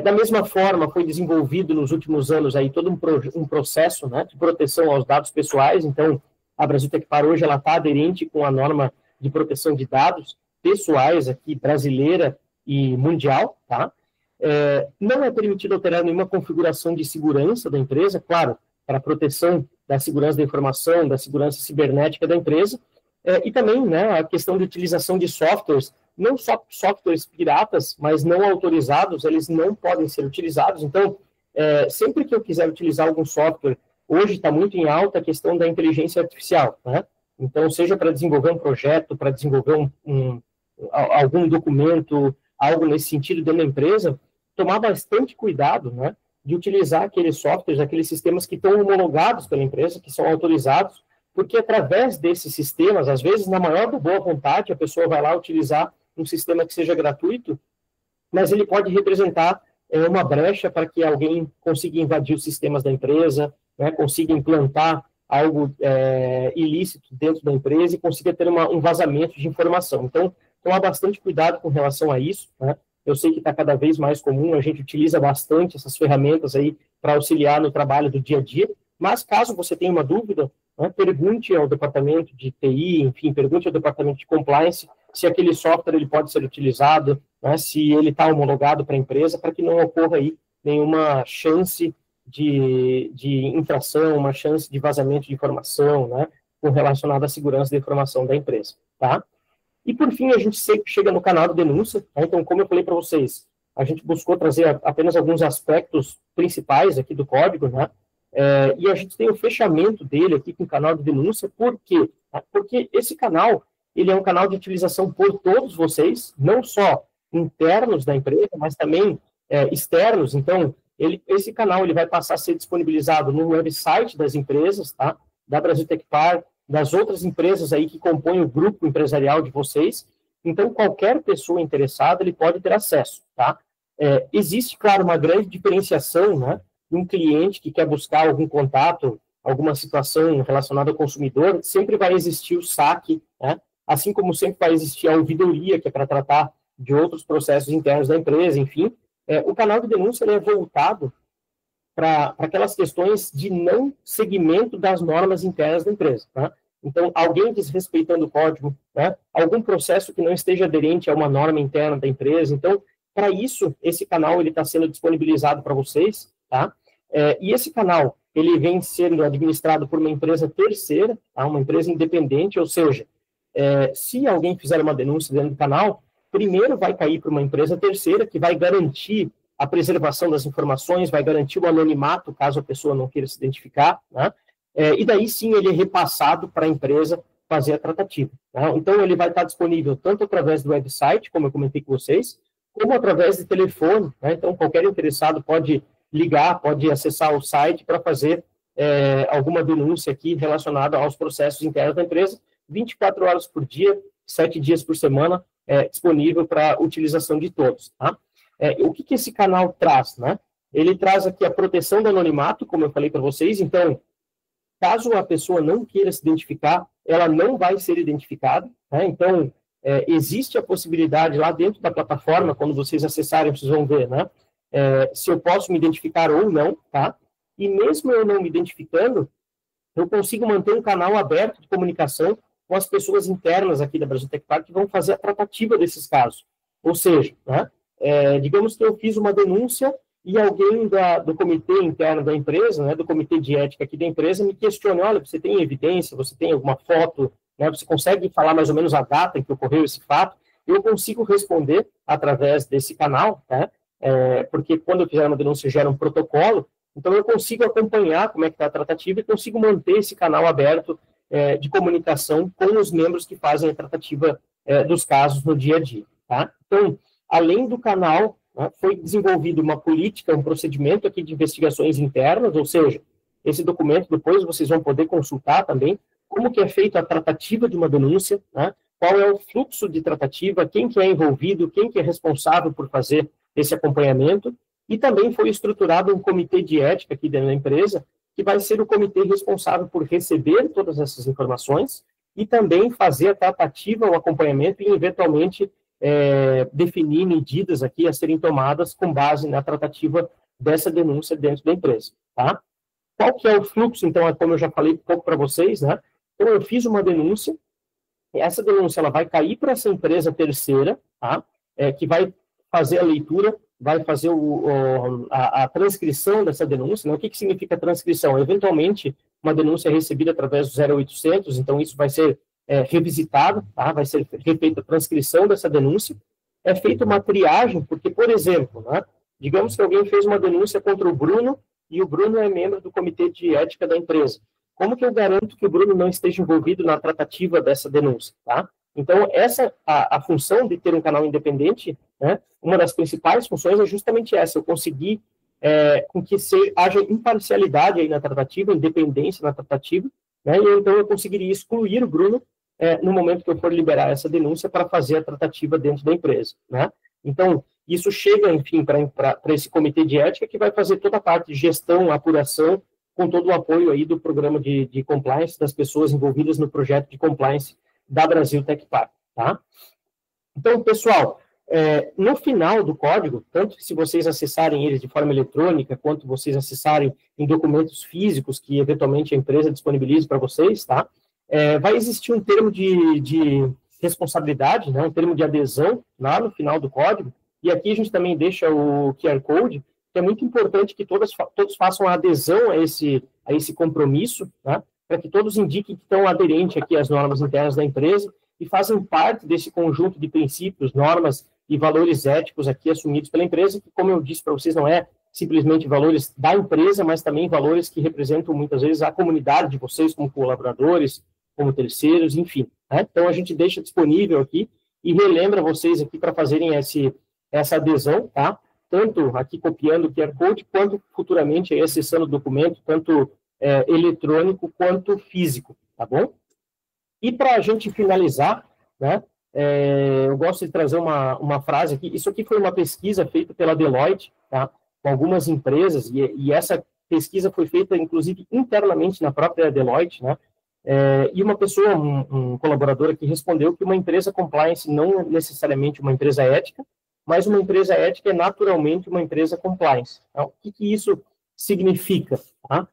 Da mesma forma, foi desenvolvido nos últimos anos aí todo um processo, né, de proteção aos dados pessoais. Então, a Brasil Tech Park hoje ela está aderente com a norma de proteção de dados pessoais aqui brasileira e mundial, tá? Não é permitido alterar nenhuma configuração de segurança da empresa, claro, para a proteção da segurança da informação, da segurança cibernética da empresa, E também, né, a questão de utilização de softwares, não só softwares piratas, mas não autorizados, eles não podem ser utilizados. Então, sempre que eu quiser utilizar algum software, hoje está muito em alta a questão da inteligência artificial, né? Então, seja para desenvolver um projeto, para desenvolver algum documento, algo nesse sentido dentro da empresa, tomar bastante cuidado, né, de utilizar aqueles softwares, aqueles sistemas que estão homologados pela empresa, que são autorizados, porque através desses sistemas, às vezes, na maior boa vontade, a pessoa vai lá utilizar um sistema que seja gratuito, mas ele pode representar uma brecha para que alguém consiga invadir os sistemas da empresa, né, consiga implantar algo ilícito dentro da empresa e consiga ter um vazamento de informação. Então, tomar bastante cuidado com relação a isso, né? Eu sei que está cada vez mais comum, a gente utiliza bastante essas ferramentas aí para auxiliar no trabalho do dia a dia, mas caso você tenha uma dúvida, né, pergunte ao departamento de TI, enfim, pergunte ao departamento de compliance se aquele software ele pode ser utilizado, né, se ele está homologado para a empresa, para que não ocorra aí nenhuma chance de infração, uma chance de vazamento de informação, né, relacionada à segurança da informação da empresa, tá? E, por fim, a gente sempre chega no canal de denúncia, né? Então, como eu falei para vocês, a gente buscou trazer apenas alguns aspectos principais aqui do código, né? E a gente tem o fechamento dele aqui com o canal de denúncia. Por quê? Porque esse canal, ele é um canal de utilização por todos vocês, não só internos da empresa, mas também externos. Então, esse canal ele vai passar a ser disponibilizado no website das empresas, tá? Da Brasil Tech Par, das outras empresas aí que compõem o grupo empresarial de vocês. Então, qualquer pessoa interessada, ele pode ter acesso, tá? Existe, claro, uma grande diferenciação, né, de um cliente que quer buscar algum contato, alguma situação relacionada ao consumidor, sempre vai existir o saque, né? Assim como sempre vai existir a ouvidoria, que é para tratar de outros processos internos da empresa, enfim. O canal de denúncia ele é voltado para aquelas questões de não seguimento das normas internas da empresa, tá? Então, alguém desrespeitando o código, né? Algum processo que não esteja aderente a uma norma interna da empresa. Então, para isso, esse canal está sendo disponibilizado para vocês, tá? E esse canal, ele vem sendo administrado por uma empresa terceira, tá? Uma empresa independente, ou seja, se alguém fizer uma denúncia dentro do canal, primeiro vai cair para uma empresa terceira que vai garantir a preservação das informações, vai garantir o anonimato, caso a pessoa não queira se identificar, né? E daí sim ele é repassado para a empresa fazer a tratativa, né? Então ele vai estar disponível tanto através do website, como eu comentei com vocês, como através de telefone, né? Então qualquer interessado pode ligar, pode acessar o site para fazer alguma denúncia aqui relacionada aos processos internos da empresa, 24 horas por dia, 7 dias por semana, disponível para utilização de todos, tá? O que esse canal traz, né? Ele traz aqui a proteção do anonimato, como eu falei para vocês. Então, caso a pessoa não queira se identificar, ela não vai ser identificada, né? Então, existe a possibilidade lá dentro da plataforma, quando vocês acessarem, vocês vão ver, né? Se eu posso me identificar ou não, tá? E mesmo eu não me identificando, eu consigo manter um canal aberto de comunicação com as pessoas internas aqui da Brasil Tech Par que vão fazer a tratativa desses casos. Ou seja, né? Digamos que eu fiz uma denúncia e alguém do comitê interno da empresa, né, do comitê de ética aqui da empresa, me questiona, olha, você tem evidência, você tem alguma foto, né, você consegue falar mais ou menos a data em que ocorreu esse fato? Eu consigo responder através desse canal, né, porque quando eu fizer uma denúncia gera um protocolo, então eu consigo acompanhar como é que está a tratativa e consigo manter esse canal aberto de comunicação com os membros que fazem a tratativa dos casos no dia a dia, tá? Então, além do canal, né, foi desenvolvido uma política, um procedimento aqui de investigações internas, ou seja, esse documento depois vocês vão poder consultar também como que é feita a tratativa de uma denúncia, né, qual é o fluxo de tratativa, quem que é envolvido, quem que é responsável por fazer esse acompanhamento, e também foi estruturado um comitê de ética aqui dentro da empresa, que vai ser o comitê responsável por receber todas essas informações e também fazer a tratativa, o acompanhamento e, eventualmente, definir medidas aqui a serem tomadas com base na tratativa dessa denúncia dentro da empresa, tá? Qual que é o fluxo, então, como eu já falei um pouco para vocês, né? Então, eu fiz uma denúncia, essa denúncia ela vai cair para essa empresa terceira, tá? Que vai fazer a leitura, vai fazer a transcrição dessa denúncia, né? O que significa transcrição? Eventualmente, uma denúncia é recebida através do 0800, então isso vai ser revisitado, tá? Vai ser refeita a transcrição dessa denúncia, é feita uma triagem, porque, por exemplo, né, digamos que alguém fez uma denúncia contra o Bruno, e o Bruno é membro do comitê de ética da empresa. Como que eu garanto que o Bruno não esteja envolvido na tratativa dessa denúncia, tá? Então, essa, a função de ter um canal independente, né, uma das principais funções é justamente essa, eu conseguir com que haja imparcialidade aí na tratativa, independência na tratativa, né, e então eu conseguiria excluir o Bruno no momento que eu for liberar essa denúncia para fazer a tratativa dentro da empresa, né? Então, isso chega, enfim, para esse comitê de ética que vai fazer toda a parte de gestão, apuração, com todo o apoio aí do programa de compliance das pessoas envolvidas no projeto de compliance da Brasil Tech Park, tá? Então, pessoal, no final do código, tanto que se vocês acessarem ele de forma eletrônica, quanto vocês acessarem em documentos físicos que, eventualmente, a empresa disponibiliza para vocês, tá? Vai existir um termo de responsabilidade, né, um termo de adesão lá no final do código, e aqui a gente também deixa o QR Code, que é muito importante que todos façam a adesão a esse compromisso, tá? Para que todos indiquem que estão aderentes aqui às normas internas da empresa e fazem parte desse conjunto de princípios, normas e valores éticos aqui assumidos pela empresa, que, como eu disse para vocês, não é simplesmente valores da empresa, mas também valores que representam, muitas vezes, a comunidade de vocês como colaboradores, como terceiros, enfim. Né? Então, a gente deixa disponível aqui e relembra vocês aqui para fazerem essa adesão, tá? Tanto aqui copiando o QR Code, quanto futuramente aí acessando o documento, tanto eletrônico quanto físico, tá bom? E para a gente finalizar, né, eu gosto de trazer uma frase aqui. Isso aqui foi uma pesquisa feita pela Deloitte, tá? Com algumas empresas, e essa pesquisa foi feita, inclusive, internamente na própria Deloitte, né? E uma pessoa, um colaborador aqui, respondeu que uma empresa compliance não é necessariamente uma empresa ética, mas uma empresa ética é naturalmente uma empresa compliance. Então, o que isso significa? Tá?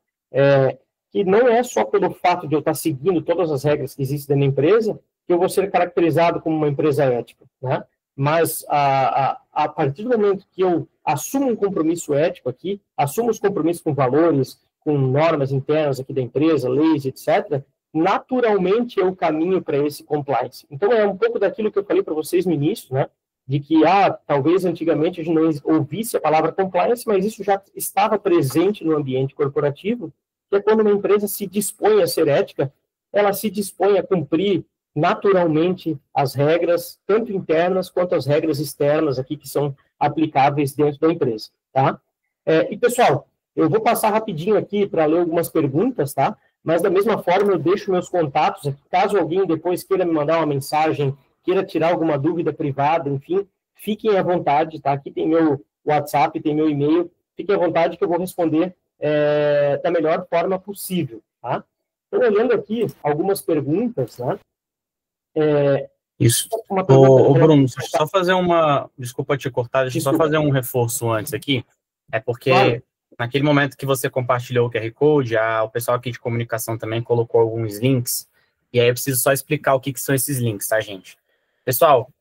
Que não é só pelo fato de eu estar seguindo todas as regras que existem dentro da empresa que eu vou ser caracterizado como uma empresa ética, né? Mas a partir do momento que eu assumo um compromisso ético aqui, assumo os compromissos com valores, com normas internas aqui da empresa, leis, etc., naturalmente eu caminho para esse compliance. Então, é um pouco daquilo que eu falei para vocês no início, né? De que, talvez antigamente a gente não ouvisse a palavra compliance, mas isso já estava presente no ambiente corporativo, que é quando uma empresa se dispõe a ser ética, ela se dispõe a cumprir naturalmente as regras, tanto internas quanto as regras externas aqui que são aplicáveis dentro da empresa, tá? E, pessoal, eu vou passar rapidinho aqui para ler algumas perguntas, tá? Mas, da mesma forma, eu deixo meus contatos aqui, caso alguém depois queira me mandar uma mensagem, queira tirar alguma dúvida privada, enfim, fiquem à vontade, tá? Aqui tem meu WhatsApp, tem meu e-mail, fiquem à vontade que eu vou responder da melhor forma possível, tá? Então, olhando aqui algumas perguntas, né? Isso. Ô, Bruno, só fazer desculpa te cortar, deixa eu só fazer um reforço antes aqui, porque claro, naquele momento que você compartilhou o QR Code, o pessoal aqui de comunicação também colocou alguns links, e aí eu preciso só explicar o que são esses links, tá, gente? Pessoal,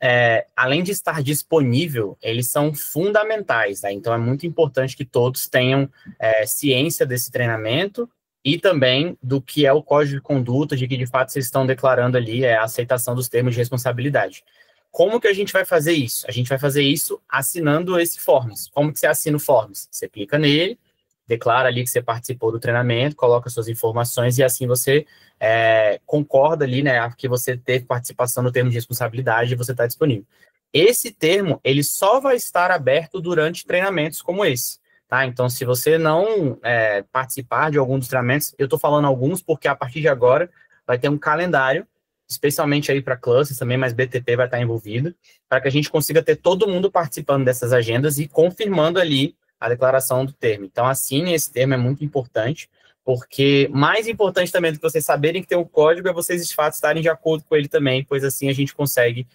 além de estar disponível, eles são fundamentais, tá? Então, é muito importante que todos tenham ciência desse treinamento e também do que é o código de conduta, de que, de fato, vocês estão declarando ali a aceitação dos termos de responsabilidade. Como que a gente vai fazer isso? A gente vai fazer isso assinando esse Forms. Como que você assina o Forms? Você clica nele, declara ali que você participou do treinamento, coloca suas informações e assim você concorda ali, né, que você teve participação no termo de responsabilidade e você está disponível. Esse termo, ele só vai estar aberto durante treinamentos como esse, tá? Então, se você não participar de algum dos treinamentos, eu estou falando alguns porque a partir de agora vai ter um calendário, especialmente aí para clusters também, mas BTP vai estar envolvido, para que a gente consiga ter todo mundo participando dessas agendas e confirmando ali a declaração do termo. Então, assinem esse termo, é muito importante, porque mais importante também do que vocês saberem que tem um código é vocês, de fato, estarem de acordo com ele também, pois assim a gente consegue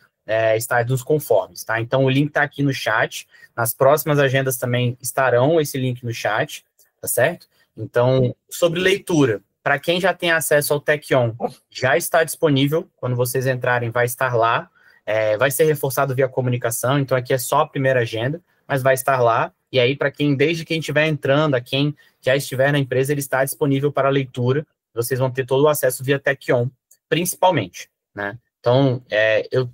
estar nos conformes, tá? Então, o link está aqui no chat, nas próximas agendas também estarão esse link no chat, tá certo? Então, sobre leitura, para quem já tem acesso ao TechOn, já está disponível, quando vocês entrarem vai estar lá, vai ser reforçado via comunicação, então aqui é só a primeira agenda, mas vai estar lá. E aí, para desde quem estiver entrando, a quem já estiver na empresa, ele está disponível para leitura. Vocês vão ter todo o acesso via TechOn, principalmente, né? Então,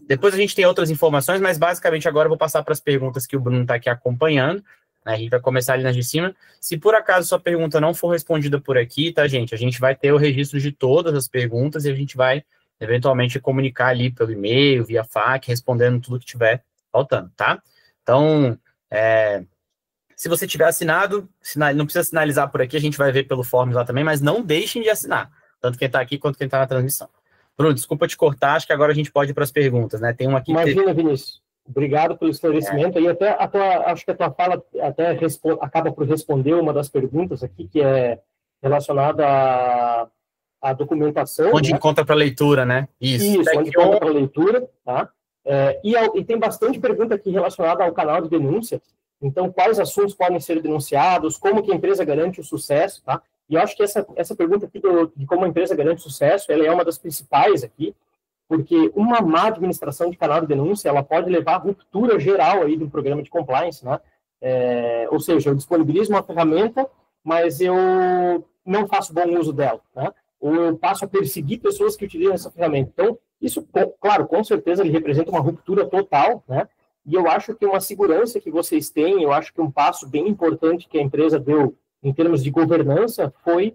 depois a gente tem outras informações, mas basicamente agora eu vou passar para as perguntas que o Bruno está aqui acompanhando, né? A gente vai começar ali nas de cima. Se por acaso sua pergunta não for respondida por aqui, tá, gente? A gente vai ter o registro de todas as perguntas e a gente vai, eventualmente, comunicar ali pelo e-mail, via FAQ, respondendo tudo que tiver faltando, tá? Então, se você tiver assinado, não precisa sinalizar por aqui, a gente vai ver pelo Forms lá também, mas não deixem de assinar, tanto quem está aqui quanto quem está na transmissão. Bruno, desculpa te cortar, acho que agora a gente pode ir para as perguntas, né? Tem uma aqui. Imagina, Vinícius. Obrigado pelo esclarecimento. E até acho que a tua fala até acaba por responder uma das perguntas aqui, que é relacionada à documentação. Onde encontra para leitura, né? Isso, onde encontra para leitura, tá? E tem bastante pergunta aqui relacionada ao canal de denúncia. Então, quais assuntos podem ser denunciados, como que a empresa garante o sucesso, tá? E eu acho que essa pergunta aqui de como a empresa garante o sucesso, ela é uma das principais aqui, porque uma má administração de canal de denúncia, ela pode levar à ruptura geral aí de um programa de compliance, né? Ou seja, eu disponibilizo uma ferramenta, mas eu não faço bom uso dela, né? Ou eu passo a perseguir pessoas que utilizam essa ferramenta. Então, isso, claro, com certeza, ele representa uma ruptura total, né? E eu acho que uma segurança que vocês têm, eu acho que um passo bem importante que a empresa deu em termos de governança foi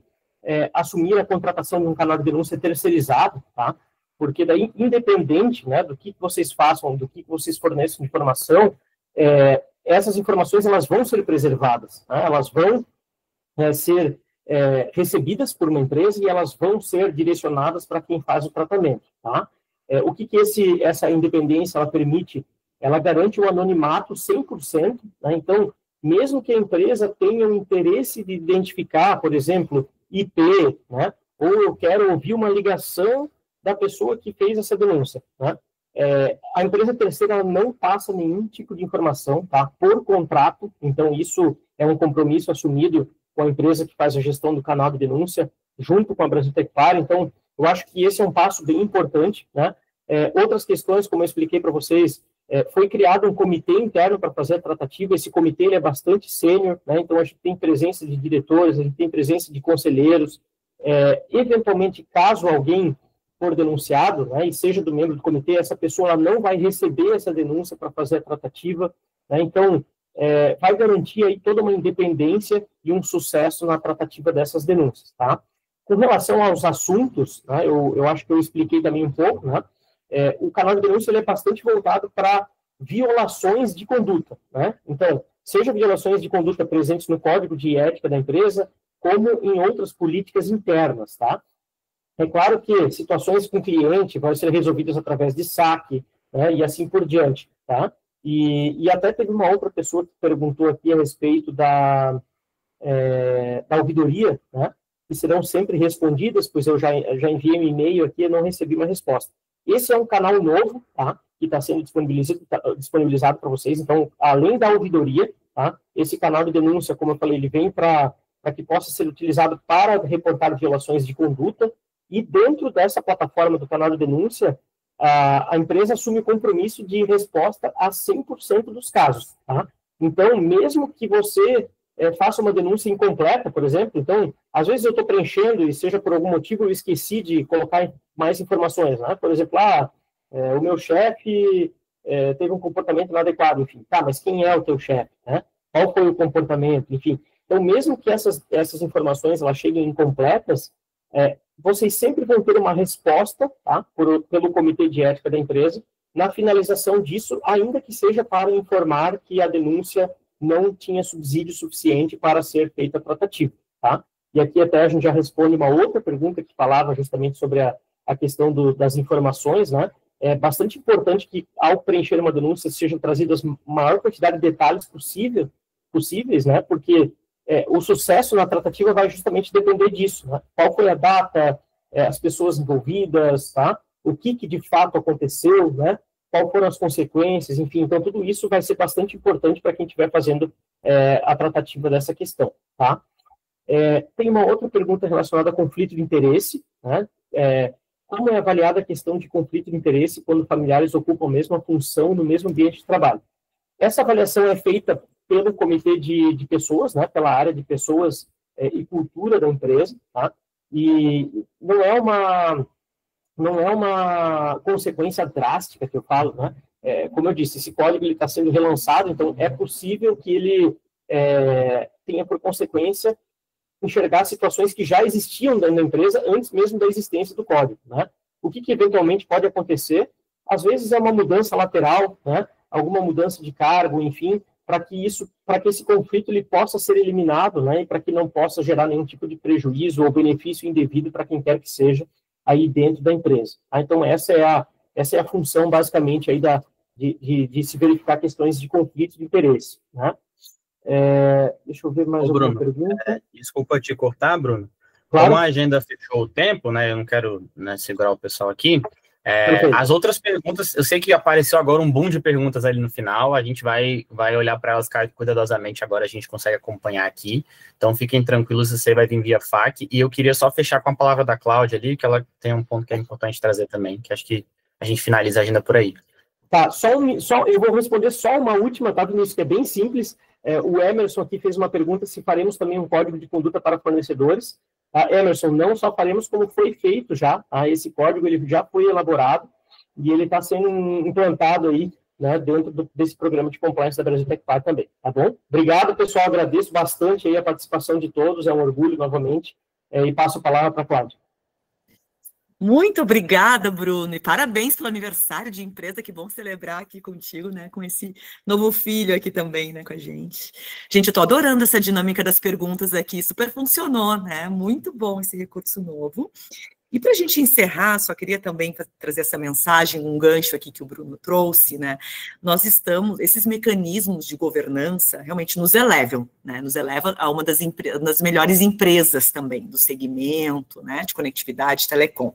assumir a contratação de um canal de denúncia terceirizado, tá? Porque daí, independente, né, do que vocês façam, do que vocês forneçam de informação, essas informações elas vão ser preservadas, né? Elas vão ser recebidas por uma empresa e elas vão ser direcionadas para quem faz o tratamento, tá? O que essa independência ela permite? Ela garante o anonimato 100%, né? Então, mesmo que a empresa tenha o interesse de identificar, por exemplo, IP, né? Ou eu quero ouvir uma ligação da pessoa que fez essa denúncia, né? A empresa terceira ela não passa nenhum tipo de informação, tá? Por contrato, então isso é um compromisso assumido com a empresa que faz a gestão do canal de denúncia, junto com a Brasil Tecpar. Então, eu acho que esse é um passo bem importante, né? Outras questões, como eu expliquei para vocês, foi criado um comitê interno para fazer a tratativa. Esse comitê ele é bastante sênior, né? Então a gente tem presença de diretores, a gente tem presença de conselheiros. Eventualmente, caso alguém for denunciado, né, e seja do membro do comitê, essa pessoa ela não vai receber essa denúncia para fazer a tratativa, né? Então vai garantir aí toda uma independência e um sucesso na tratativa dessas denúncias, tá? Com relação aos assuntos, né, eu acho que eu expliquei também um pouco, né? O canal de denúncia ele é bastante voltado para violações de conduta, né? Então, seja violações de conduta presentes no código de ética da empresa, como em outras políticas internas, tá? É claro que situações com cliente vão ser resolvidas através de saque, né, e assim por diante, tá? E até teve uma outra pessoa que perguntou aqui a respeito da ouvidoria, né? Que serão sempre respondidas, pois eu já enviei um e-mail aqui e não recebi uma resposta. Esse é um canal novo, tá? Que está sendo disponibilizado para vocês. Então, além da ouvidoria, tá? Esse canal de denúncia, como eu falei, ele vem para que possa ser utilizado para reportar violações de conduta. E dentro dessa plataforma do canal de denúncia, a empresa assume o compromisso de resposta a 100% dos casos, tá? Então, mesmo que você faça uma denúncia incompleta, por exemplo, então, às vezes eu estou preenchendo e seja por algum motivo eu esqueci de colocar mais informações, né? Por exemplo, o meu chefe teve um comportamento inadequado, enfim, tá, mas quem é o teu chefe, né? Qual foi o comportamento, enfim. Então, mesmo que essas informações elas cheguem incompletas, vocês sempre vão ter uma resposta, tá, pelo comitê de ética da empresa, na finalização disso, ainda que seja para informar que a denúncia não tinha subsídio suficiente para ser feita a tratativa, tá? E aqui até a gente já responde uma outra pergunta que falava justamente sobre a questão das informações, né? É bastante importante que, ao preencher uma denúncia, sejam trazidas a maior quantidade de detalhes possíveis, né? Porque o sucesso na tratativa vai justamente depender disso, né? Qual foi a data, as pessoas envolvidas, tá? O que de fato aconteceu, né? Qual foram as consequências, enfim. Então, tudo isso vai ser bastante importante para quem estiver fazendo a tratativa dessa questão, tá? Tem uma outra pergunta relacionada a conflito de interesse, né? Como é avaliada a questão de conflito de interesse quando familiares ocupam a mesma função no mesmo ambiente de trabalho? Essa avaliação é feita pelo comitê de pessoas, né? Pela área de pessoas e cultura da empresa, tá? E não é uma consequência drástica que eu falo, né? Como eu disse, esse código está sendo relançado, então é possível que ele tenha por consequência enxergar situações que já existiam dentro da empresa antes mesmo da existência do código, né? O que eventualmente pode acontecer? Às vezes é uma mudança lateral, né? Alguma mudança de cargo, enfim, para que esse conflito ele possa ser eliminado, né? E para que não possa gerar nenhum tipo de prejuízo ou benefício indevido para quem quer que seja aí dentro da empresa. Então essa é a função basicamente aí de se verificar questões de conflito de interesse, né? Deixa eu ver mais uma pergunta. Desculpa te cortar, Bruno. Claro. Como a agenda fechou o tempo, né? Eu não quero, né, segurar o pessoal aqui. As outras perguntas, eu sei que apareceu agora um boom de perguntas ali no final. A gente vai olhar para elas cuidadosamente. Agora a gente consegue acompanhar aqui. Então fiquem tranquilos, você vai vir via FAQ. E eu queria só fechar com a palavra da Cláudia ali, que ela tem um ponto que é importante trazer também, que acho que a gente finaliza a agenda por aí. Tá, eu vou responder só uma última, tá, Vinícius, que é bem simples. O Emerson aqui fez uma pergunta se faremos também um código de conduta para fornecedores. Emerson, não só faremos, como foi feito já. Esse código ele já foi elaborado e ele está sendo implantado aí, né, dentro desse programa de compliance da Brasil Tech Par também, tá bom? Obrigado, pessoal, agradeço bastante aí a participação de todos, é um orgulho novamente, e passo a palavra para a Cláudia. Muito obrigada, Bruno, e parabéns pelo aniversário de empresa, que bom celebrar aqui contigo, né, com esse novo filho aqui também, né, com a gente. Gente, eu tô adorando essa dinâmica das perguntas aqui, super funcionou, né, muito bom esse recurso novo. E para a gente encerrar, só queria também trazer essa mensagem, um gancho aqui que o Bruno trouxe, né? Esses mecanismos de governança realmente nos elevam, né? Nos eleva a uma das melhores empresas também do segmento, né? De conectividade, telecom.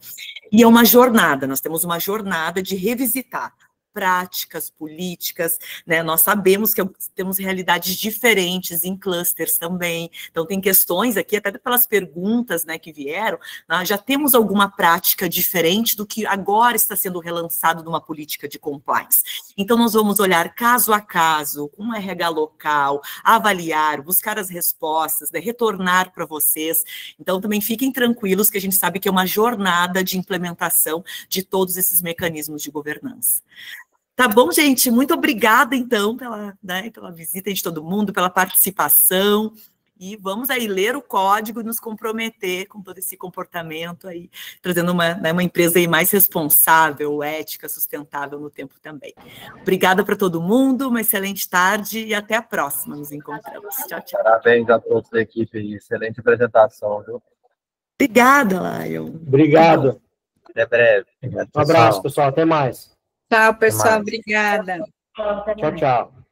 E é uma jornada, nós temos uma jornada de revisitar práticas, políticas, né? Nós sabemos que temos realidades diferentes em clusters também, então tem questões aqui, até pelas perguntas, né, que vieram, nós já temos alguma prática diferente do que agora está sendo relançado numa política de compliance. Então nós vamos olhar caso a caso, com um RH local, avaliar, buscar as respostas, né, retornar para vocês. Então também fiquem tranquilos que a gente sabe que é uma jornada de implementação de todos esses mecanismos de governança. Tá bom, gente? Muito obrigada, então, pela visita de todo mundo, pela participação. E vamos aí ler o código e nos comprometer com todo esse comportamento aí, trazendo uma empresa aí mais responsável, ética, sustentável no tempo também. Obrigada para todo mundo, uma excelente tarde e até a próxima. Nos encontramos. Tchau, tchau. Parabéns a todos da equipe. Excelente apresentação, viu? Obrigada, Lion. Obrigado. Até breve. Um abraço, pessoal. Até mais. Tchau, pessoal. Obrigada. Tchau, tchau.